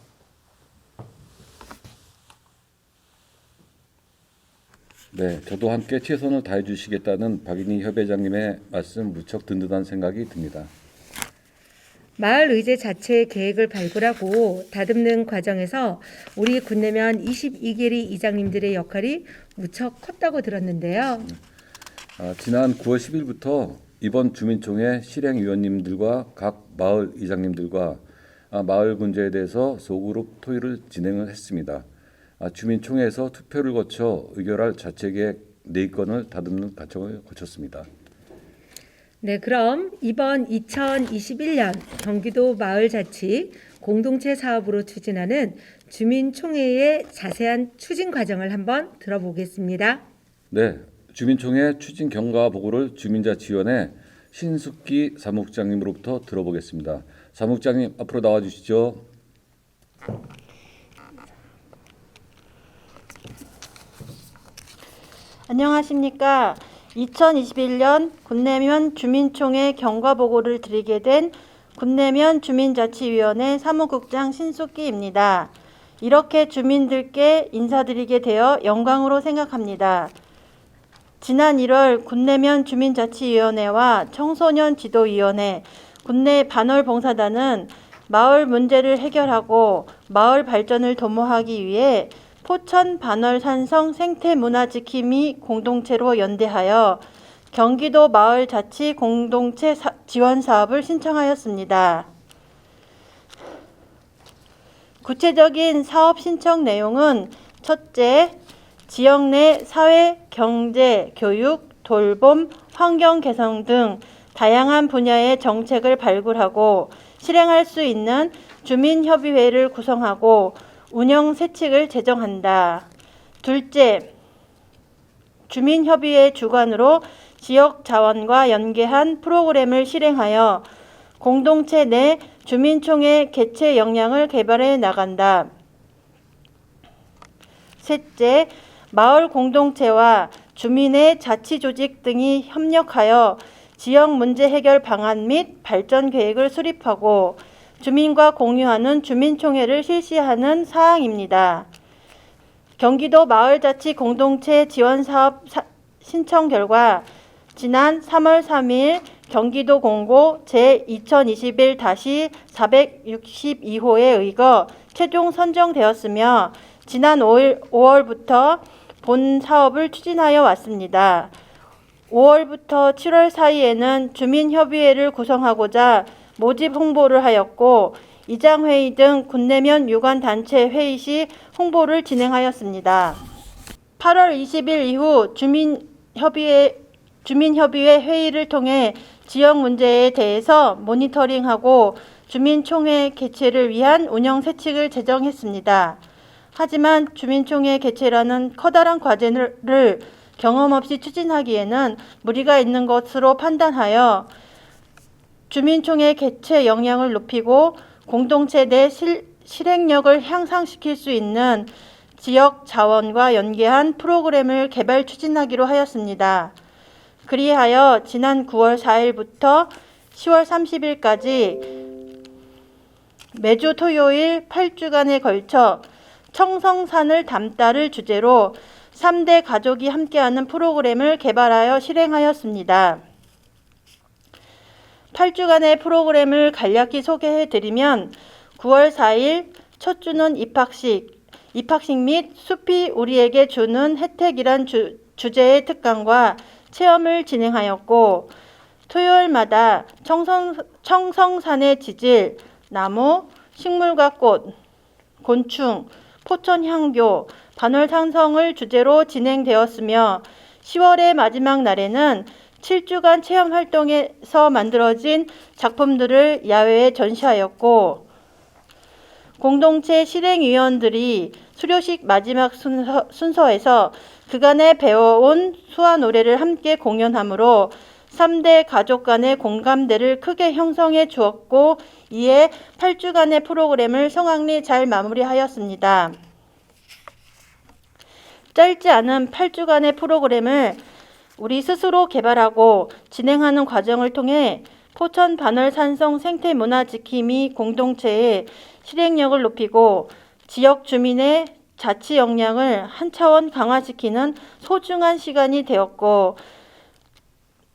네, 저도 함께 최선을 다해 주시겠다는 박인희 협회장님의 말씀 무척 든든한 생각이 듭니다. 마을 의제 자체의 계획을 발굴하고 다듬는 과정에서 우리 군내면 22개리 이장님들의 역할이 무척 컸다고 들었는데요. 지난 9월 10일부터 이번 주민총회 실행위원님들과 각 마을 이장님들과 마을 문제에 대해서 소그룹 토의를 진행을 했습니다. 주민총회에서 투표를 거쳐 의결할 자체계획 4건을 다듬는 과정을 거쳤습니다. 네, 그럼 이번 2021년 경기도 마을자치 공동체 사업으로 추진하는 주민총회의 자세한 추진 과정을 한번 들어보겠습니다. 네, 주민총회 추진 경과 보고를 주민자치위원회 신숙기 사무국장님으로부터 들어보겠습니다. 사무국장님 앞으로 나와 주시죠. 안녕하십니까. 2021년 군내면 주민총회 경과보고를 드리게 된 군내면 주민자치위원회 사무국장 신숙기입니다. 이렇게 주민들께 인사드리게 되어 영광으로 생각합니다. 지난 1월 군내면 주민자치위원회와 청소년지도위원회, 군내 반월봉사단은 마을 문제를 해결하고 마을 발전을 도모하기 위해 포천 반월 산성 생태문화지킴이 공동체로 연대하여 경기도 마을자치 공동체 지원 사업을 신청하였습니다. 구체적인 사업 신청 내용은 첫째, 지역 내 사회, 경제, 교육, 돌봄, 환경 개선 등 다양한 분야의 정책을 발굴하고 실행할 수 있는 주민협의회를 구성하고 운영 세칙을 제정한다. 둘째, 주민협의회 주관으로 지역 자원과 연계한 프로그램을 실행하여 공동체 내 주민총회 개최 역량을 개발해 나간다. 셋째, 마을 공동체와 주민의 자치조직 등이 협력하여 지역 문제 해결 방안 및 발전 계획을 수립하고 주민과 공유하는 주민총회를 실시하는 사항입니다. 경기도 마을자치 공동체 지원사업 신청 결과 지난 3월 3일 경기도 공고 제2021-462호에 의거 최종 선정되었으며 지난 5월부터 본 사업을 추진하여 왔습니다. 5월부터 7월 사이에는 주민협의회를 구성하고자 모집 홍보를 하였고 이장회의 등 군내면 유관단체 회의 시 홍보를 진행하였습니다. 8월 20일 이후 주민협의회 회의를 통해 지역 문제에 대해서 모니터링하고 주민총회 개최를 위한 운영 세칙을 제정했습니다. 하지만 주민총회 개최라는 커다란 과제를 경험 없이 추진하기에는 무리가 있는 것으로 판단하여 주민총회 개최 역량을 높이고 공동체 내 실행력을 향상시킬 수 있는 지역 자원과 연계한 프로그램을 개발 추진하기로 하였습니다. 그리하여 지난 9월 4일부터 10월 30일까지 매주 토요일 8주간에 걸쳐 청성산을 담다를 주제로 3대 가족이 함께하는 프로그램을 개발하여 실행하였습니다. 8주간의 프로그램을 간략히 소개해드리면 9월 4일 첫 주는 입학식 및 숲이 우리에게 주는 혜택이란 주제의 특강과 체험을 진행하였고 토요일마다 청성산의 지질, 나무, 식물과 꽃, 곤충, 포천향교, 반월산성을 주제로 진행되었으며 10월의 마지막 날에는 7주간 체험 활동에서 만들어진 작품들을 야외에 전시하였고 공동체 실행위원들이 수료식 마지막 순서에서 그간에 배워온 수화 노래를 함께 공연하므로 3대 가족 간의 공감대를 크게 형성해 주었고 이에 8주간의 프로그램을 성황리 잘 마무리하였습니다. 짧지 않은 8주간의 프로그램을 우리 스스로 개발하고 진행하는 과정을 통해 포천 반월산성 생태문화 지킴이 공동체의 실행력을 높이고 지역 주민의 자치 역량을 한 차원 강화시키는 소중한 시간이 되었고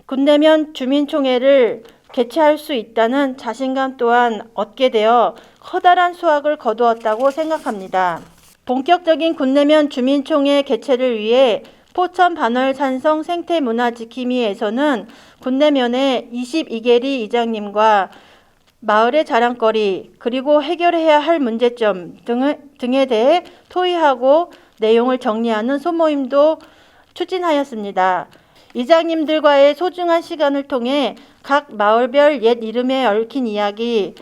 군내면 주민총회를 개최할 수 있다는 자신감 또한 얻게 되어 커다란 수확을 거두었다고 생각합니다. 본격적인 군내면 주민총회 개최를 위해 포천 반월산성 생태문화지킴이에서는 군내면의 22계리 이장님과 마을의 자랑거리 그리고 해결해야 할 문제점 등에 대해 토의하고 내용을 정리하는 소모임도 추진하였습니다. 이장님들과의 소중한 시간을 통해 각 마을별 옛 이름에 얽힌 이야기,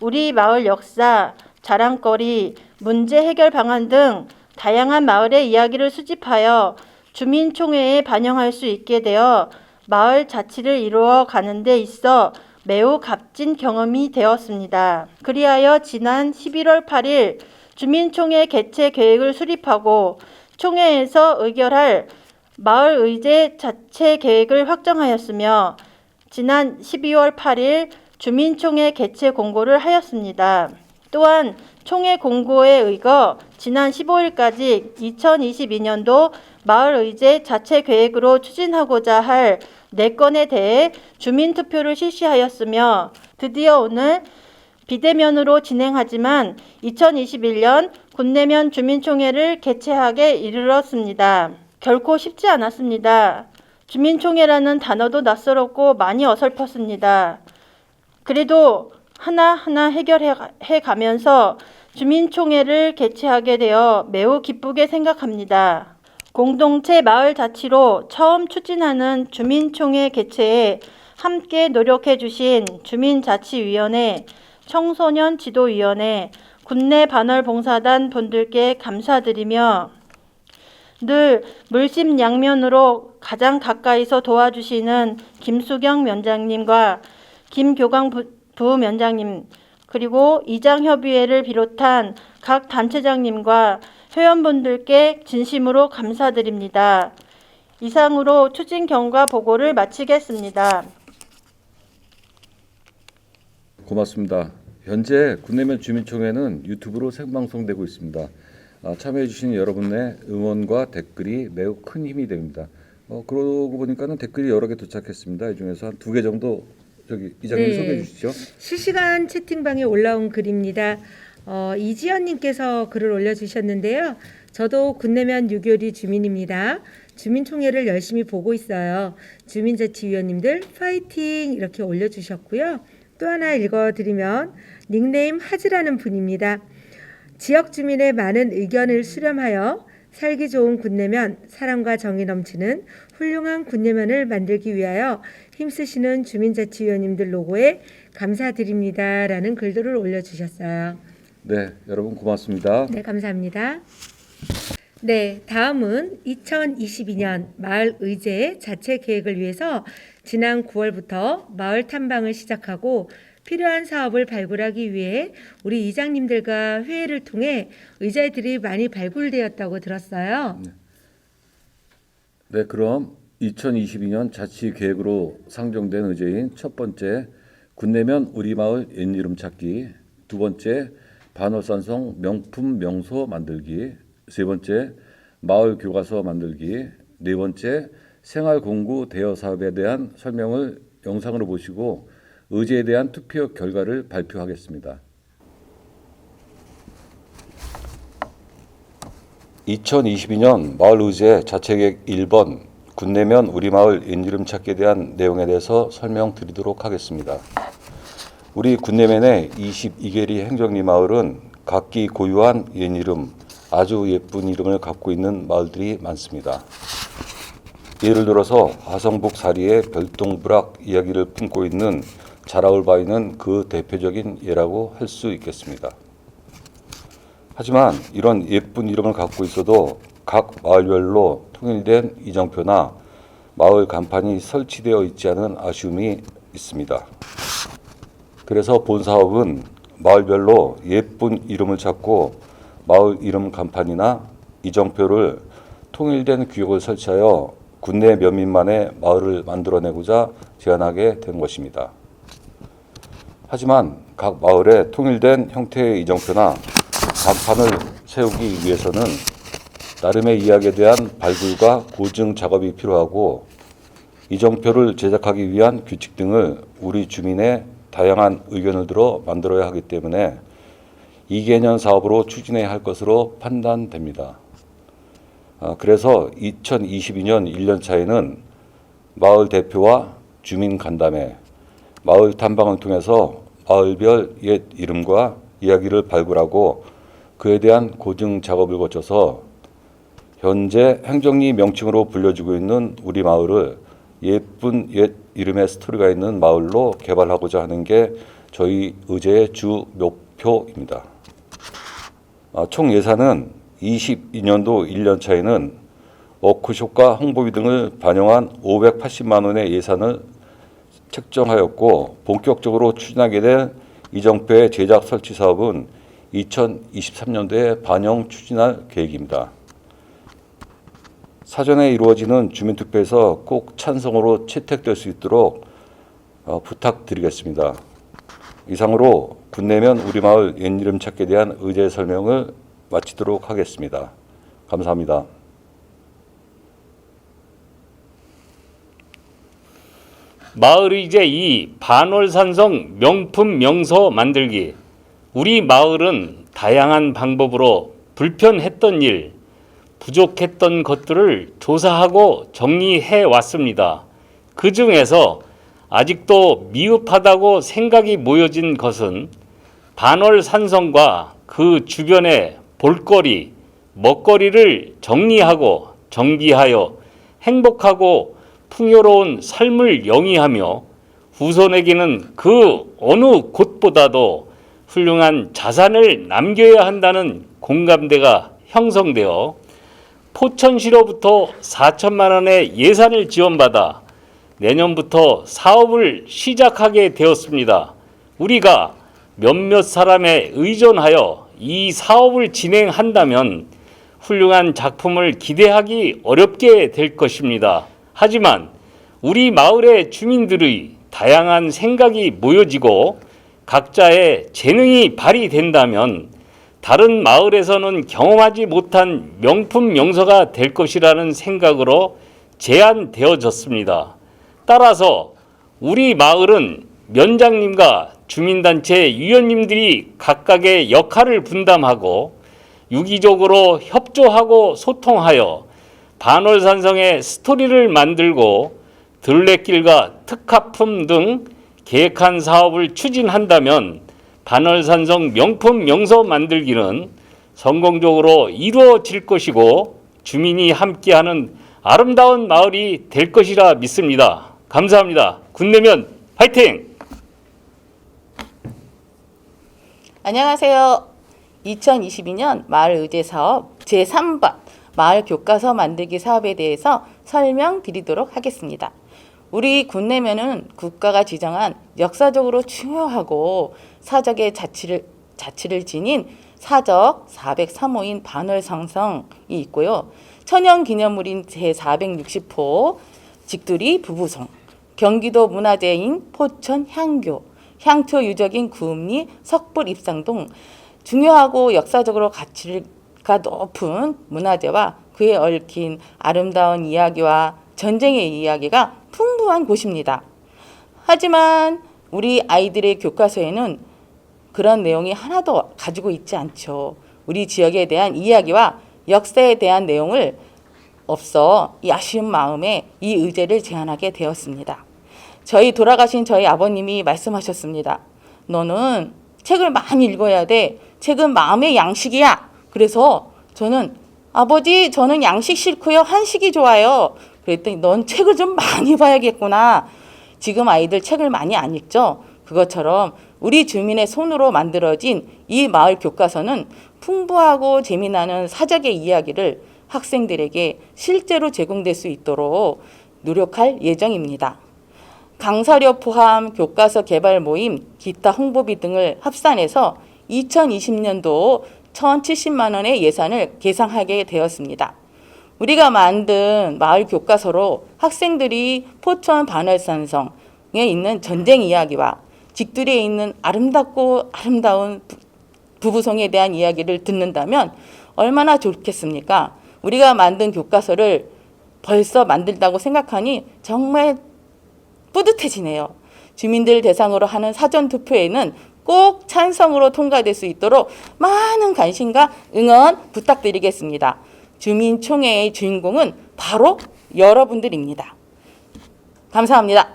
우리 마을 역사, 자랑거리, 문제 해결 방안 등 다양한 마을의 이야기를 수집하여 주민총회에 반영할 수 있게 되어 마을 자치를 이루어 가는 데 있어 매우 값진 경험이 되었습니다. 그리하여 지난 11월 8일 주민총회 개최 계획을 수립하고 총회에서 의결할 마을의제 자체 계획을 확정하였으며 지난 12월 8일 주민총회 개최 공고를 하였습니다. 또한 총회 공고에 의거 지난 15일까지 2022년도 마을의제 자체 계획으로 추진하고자 할 4건에 대해 주민투표를 실시하였으며 드디어 오늘 비대면으로 진행하지만 2021년 군내면 주민총회를 개최하게 이르렀습니다. 결코 쉽지 않았습니다. 주민총회라는 단어도 낯설었고 많이 어설펐습니다. 그래도 하나하나 해결해 가면서 주민총회를 개최하게 되어 매우 기쁘게 생각합니다. 공동체 마을 자치로 처음 추진하는 주민총회 개최에 함께 노력해 주신 주민자치위원회, 청소년 지도위원회, 군내 반월봉사단 분들께 감사드리며 늘 물심양면으로 가장 가까이서 도와주시는 김수경 위원장님과 김교강 부위원장님 그리고 이장협의회를 비롯한 각 단체장님과 회원분들께 진심으로 감사드립니다. 이상으로 추진 경과 보고를 마치겠습니다. 고맙습니다. 현재 군내면 주민총회는 유튜브로 생방송되고 있습니다. 참여해주신 여러분의 응원과 댓글이 매우 큰 힘이 됩니다. 그러고 보니까는 댓글이 여러 개 도착했습니다. 이 중에서 한 2개 정도 이장님 소개해 주시죠. 실시간 채팅방에 올라온 글입니다. 이지연님께서 글을 올려주셨는데요. 저도 군내면 유교리 주민입니다. 주민총회를 열심히 보고 있어요. 주민자치위원님들 파이팅 이렇게 올려주셨고요. 또 하나 읽어드리면 닉네임 하즈라는 분입니다. 지역 주민의 많은 의견을 수렴하여 살기 좋은 군내면, 사랑과 정이 넘치는 훌륭한 군내면을 만들기 위하여 힘쓰시는 주민자치위원님들 노고에 감사드립니다. 라는 글들을 올려주셨어요. 네, 여러분 고맙습니다. 네, 감사합니다. 네, 다음은 2022년 마을 의제 자체 계획을 위해서 지난 9월부터 마을 탐방을 시작하고 필요한 사업을 발굴하기 위해 우리 이장님들과 회의를 통해 의제들이 많이 발굴되었다고 들었어요. 네, 그럼 2022년 자치 계획으로 상정된 의제인 첫 번째 군내면 우리 마을 옛 이름 찾기, 두 번째 반월산성 명품 명소 만들기, 세 번째 마을 교과서 만들기, 네 번째 생활 공구 대여 사업에 대한 설명을 영상으로 보시고 의제에 대한 투표 결과를 발표하겠습니다. 2022년 마을 의제 자체계획 1번 군내면 우리 마을 옛 이름 찾기에 대한 내용에 대해서 설명드리도록 하겠습니다. 우리 군내면의 22개리 행정리 마을은 각기 고유한 옛 이름, 아주 예쁜 이름을 갖고 있는 마을들이 많습니다. 예를 들어서 화성북 사리의 별동부락 이야기를 품고 있는 자라올 바위는 그 대표적인 예라고 할 수 있겠습니다. 하지만 이런 예쁜 이름을 갖고 있어도 각 마을별로 통일된 이정표나 마을 간판이 설치되어 있지 않은 아쉬움이 있습니다. 그래서 본 사업은 마을별로 예쁜 이름을 찾고 마을 이름 간판이나 이정표를 통일된 규격을 설치하여 군내 면민만의 마을을 만들어내고자 제안하게 된 것입니다. 하지만 각 마을에 통일된 형태의 이정표나 간판을 세우기 위해서는 나름의 이야기에 대한 발굴과 고증 작업이 필요하고 이정표를 제작하기 위한 규칙 등을 우리 주민의 다양한 의견을 들어 만들어야 하기 때문에 2개년 사업으로 추진해야 할 것으로 판단됩니다. 그래서 2022년 1년 차에는 마을 대표와 주민 간담회, 마을 탐방을 통해서 마을별 옛 이름과 이야기를 발굴하고 그에 대한 고증 작업을 거쳐서 현재 행정리 명칭으로 불려지고 있는 우리 마을을 예쁜 옛 이름의 스토리가 있는 마을로 개발하고자 하는 게 저희 의제의 주 목표입니다. 총 예산은 22년도 1년 차에는 워크숍과 홍보비 등을 반영한 580만 원의 예산을 책정하였고 본격적으로 추진하게 된 이정표의 제작 설치 사업은 2023년도에 반영 추진할 계획입니다. 사전에 이루어지는 주민투표에서 꼭 찬성으로 채택될 수 있도록 부탁드리겠습니다. 이상으로 군내면 우리 마을 옛 이름 찾기에 대한 의제 설명을 마치도록 하겠습니다. 감사합니다. 마을의제 2 반월산성 명품 명소 만들기. 우리 마을은 다양한 방법으로 불편했던 일, 부족했던 것들을 조사하고 정리해 왔습니다. 그 중에서 아직도 미흡하다고 생각이 모여진 것은 반월산성과 그 주변의 볼거리, 먹거리를 정리하고 정비하여 행복하고 풍요로운 삶을 영위하며 후손에게는 그 어느 곳보다도 훌륭한 자산을 남겨야 한다는 공감대가 형성되어 포천시로부터 4천만 원의 예산을 지원받아 내년부터 사업을 시작하게 되었습니다. 우리가 몇몇 사람에 의존하여 이 사업을 진행한다면 훌륭한 작품을 기대하기 어렵게 될 것입니다. 하지만 우리 마을의 주민들의 다양한 생각이 모여지고 각자의 재능이 발휘된다면 다른 마을에서는 경험하지 못한 명품 명소가 될 것이라는 생각으로 제안되어졌습니다. 따라서 우리 마을은 면장님과 주민단체 위원님들이 각각의 역할을 분담하고 유기적으로 협조하고 소통하여 반월산성의 스토리를 만들고 들레길과 특화품 등 계획한 사업을 추진한다면 반월산성 명품 명소 만들기는 성공적으로 이루어질 것이고 주민이 함께하는 아름다운 마을이 될 것이라 믿습니다. 감사합니다. 군내면 화이팅! 안녕하세요. 2022년 마을의제 사업 제3번 마을 교과서 만들기 사업에 대해서 설명드리도록 하겠습니다. 우리 군내면은 국가가 지정한 역사적으로 중요하고 사적의 자치를 지닌 사적 403호인 반월산성이 있고요. 천연기념물인 제460호 직두리 부부성, 경기도 문화재인 포천 향교, 향토 유적인 구읍리 석불 입상동 중요하고 역사적으로 가치가 높은 문화재와 그에 얽힌 아름다운 이야기와 전쟁의 이야기가 풍부한 곳입니다. 하지만 우리 아이들의 교과서에는 그런 내용이 하나도 가지고 있지 않죠. 우리 지역에 대한 이야기와 역사에 대한 내용을 없어 이 아쉬운 마음에 이 의제를 제안하게 되었습니다. 돌아가신 저희 아버님이 말씀하셨습니다. 너는 책을 많이 읽어야 돼. 책은 마음의 양식이야. 그래서 저는 아버지 저는 양식 싫고요. 한식이 좋아요. 그랬더니 넌 책을 좀 많이 봐야겠구나. 지금 아이들 책을 많이 안 읽죠. 그것처럼 우리 주민의 손으로 만들어진 이 마을 교과서는 풍부하고 재미나는 사적의 이야기를 학생들에게 실제로 제공될 수 있도록 노력할 예정입니다. 강사료 포함 교과서 개발 모임, 기타 홍보비 등을 합산해서 2020년도 1,070만 원의 예산을 계상하게 되었습니다. 우리가 만든 마을 교과서로 학생들이 포천 반월산성에 있는 전쟁 이야기와 직두리에 있는 아름다운 부부성에 대한 이야기를 듣는다면 얼마나 좋겠습니까? 우리가 만든 교과서를 벌써 만들다고 생각하니 정말 뿌듯해지네요. 주민들 대상으로 하는 사전투표에는 꼭 찬성으로 통과될 수 있도록 많은 관심과 응원 부탁드리겠습니다. 주민총회의 주인공은 바로 여러분들입니다. 감사합니다.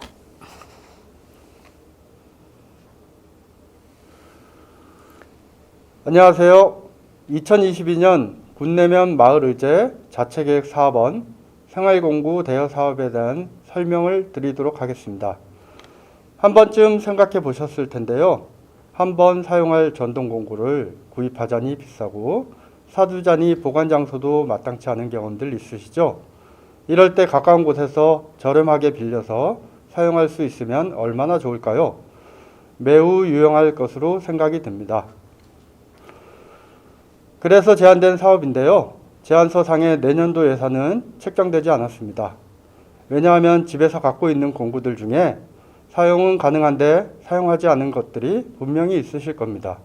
안녕하세요. 2022년 군내면 마을의제 자체계획 사업원 생활공구 대여 사업에 대한 설명을 드리도록 하겠습니다. 한 번쯤 생각해 보셨을 텐데요. 한 번 사용할 전동공구를 구입하자니 비싸고 사두자니 보관 장소도 마땅치 않은 경험들 있으시죠? 이럴 때 가까운 곳에서 저렴하게 빌려서 사용할 수 있으면 얼마나 좋을까요? 매우 유용할 것으로 생각이 듭니다. 그래서 제안된 사업인데요. 제안서상의 내년도 예산은 책정되지 않았습니다. 왜냐하면 집에서 갖고 있는 공구들 중에 사용은 가능한데 사용하지 않은 것들이 분명히 있으실 겁니다.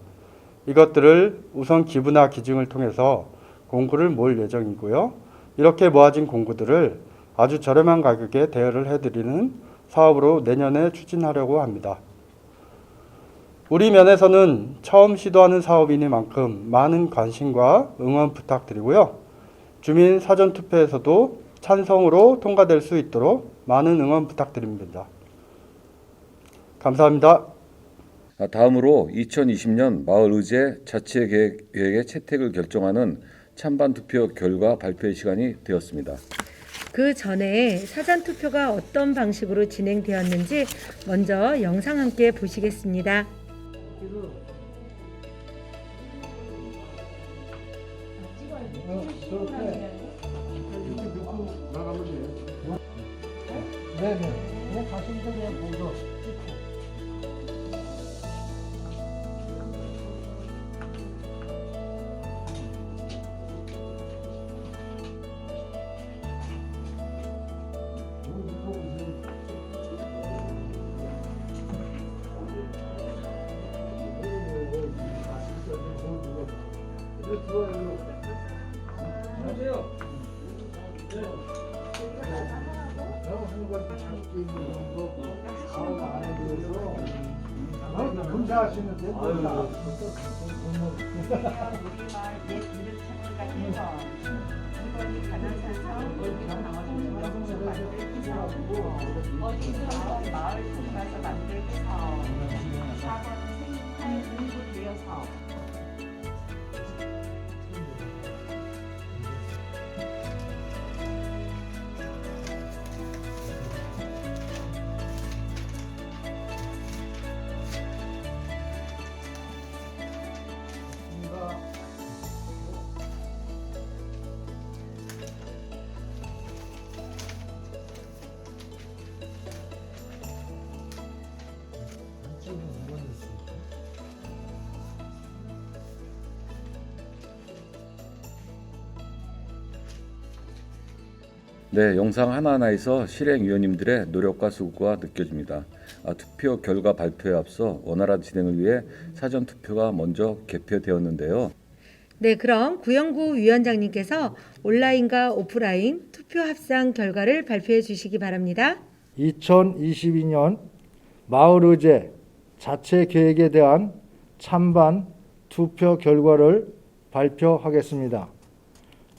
이것들을 우선 기부나 기증을 통해서 공구를 모을 예정이고요. 이렇게 모아진 공구들을 아주 저렴한 가격에 대여를 해드리는 사업으로 내년에 추진하려고 합니다. 우리 면에서는 처음 시도하는 사업이니만큼 많은 관심과 응원 부탁드리고요. 주민 사전투표에서도 찬성으로 통과될 수 있도록 많은 응원 부탁드립니다. 감사합니다. 다음으로 2020년 마을의제 자치계획의 채택을 결정하는 찬반 투표 결과 발표 시간이 되었습니다. 그 전에 사전 투표가 어떤 방식으로 진행되었는지 먼저 영상 함께 보시겠습니다. 네, 영상 하나하나에서 실행위원님들의 노력과 수고가 느껴집니다. 투표 결과 발표에 앞서 원활한 진행을 위해 사전 투표가 먼저 개표되었는데요. 네, 그럼 구영구 위원장님께서 온라인과 오프라인 투표 합산 결과를 발표해 주시기 바랍니다. 2022년 마을의제 자체 계획에 대한 찬반 투표 결과를 발표하겠습니다.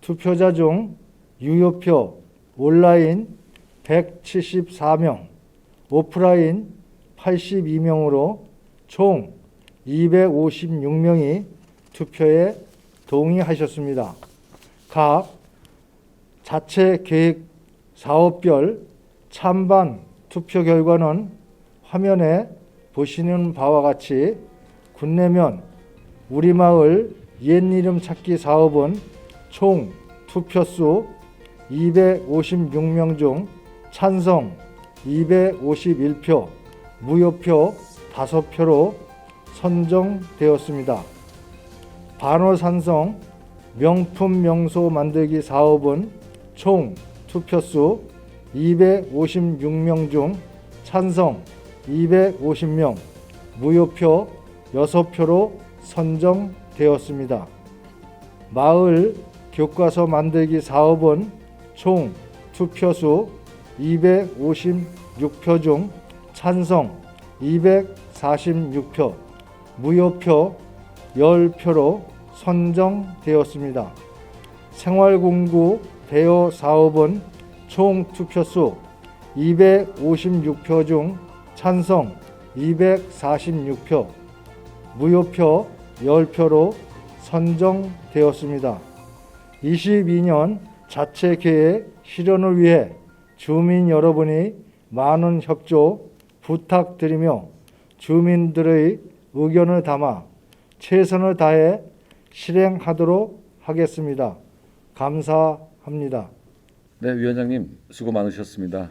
투표자 중 유효표 온라인 174명, 오프라인 82명으로 총 256명이 투표에 동의하셨습니다. 각 자체 계획 사업별 찬반 투표 결과는 화면에 보시는 바와 같이 군내면 우리마을 옛이름 찾기 사업은 총 투표수 256명 중 찬성 251표, 무효표 5표로 선정되었습니다. 반호산성 명품 명소 만들기 사업은 총 투표수 256명 중 찬성 250명, 무효표 6표로 선정되었습니다. 마을 교과서 만들기 사업은 총 투표수 256표 중 찬성 246표, 무효표 10표로 선정되었습니다. 생활공구 대여 사업은 총 투표수 256표 중 찬성 246표, 무효표 10표로 선정되었습니다. 22년 자체 계획 실현을 위해 주민 여러분이 많은 협조 부탁드리며 주민들의 의견을 담아 최선을 다해 실행하도록 하겠습니다. 감사합니다. 네, 위원장님 수고 많으셨습니다.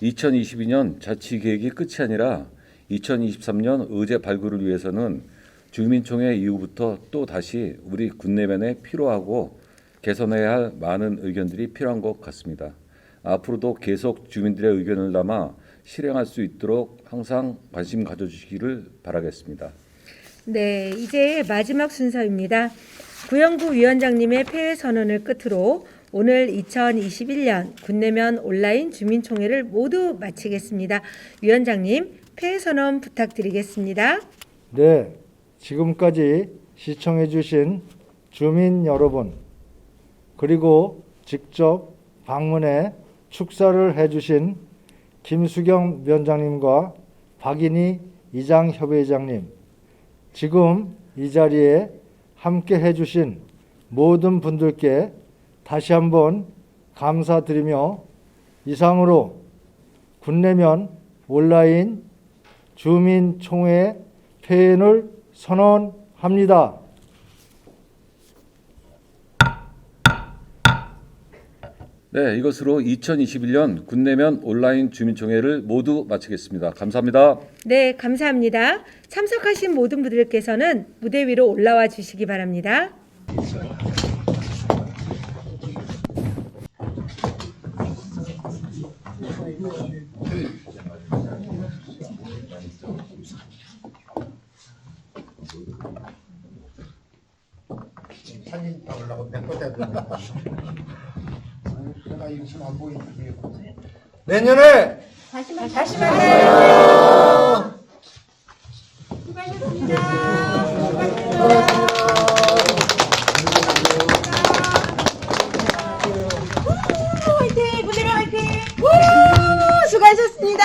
2022년 자치계획이 끝이 아니라 2023년 의제 발굴을 위해서는 주민총회 이후부터 또 다시 우리 군내면에 필요하고 개선해야 할 많은 의견들이 필요한 것 같습니다. 앞으로도 계속 주민들의 의견을 담아 실행할 수 있도록 항상 관심 가져주시기를 바라겠습니다. 네, 이제 마지막 순서입니다. 구영구 위원장님의 폐회 선언을 끝으로 오늘 2021년 군내면 온라인 주민총회를 모두 마치겠습니다. 위원장님, 폐회 선언 부탁드리겠습니다. 네, 지금까지 시청해 주신 주민 여러분, 그리고 직접 방문해 축사를 해주신 김수경 위원장님과 박인희 이장협의장님, 지금 이 자리에 함께 해주신 모든 분들께 다시 한번 감사드리며 이상으로 군내면 온라인 주민총회 폐연을 선언합니다. 네, 이것으로 2021년 군내면 온라인 주민총회를 모두 마치겠습니다. 감사합니다. 네, 감사합니다. 참석하신 모든 분들께서는 무대 위로 올라와 주시기 바랍니다. 사진 찍으려고 내꺼대 내가 이거 지금 안 보이는데 내년에 다시 만나요. 수고하셨습니다. 화이팅! 무대로 화이팅! 수고하셨습니다.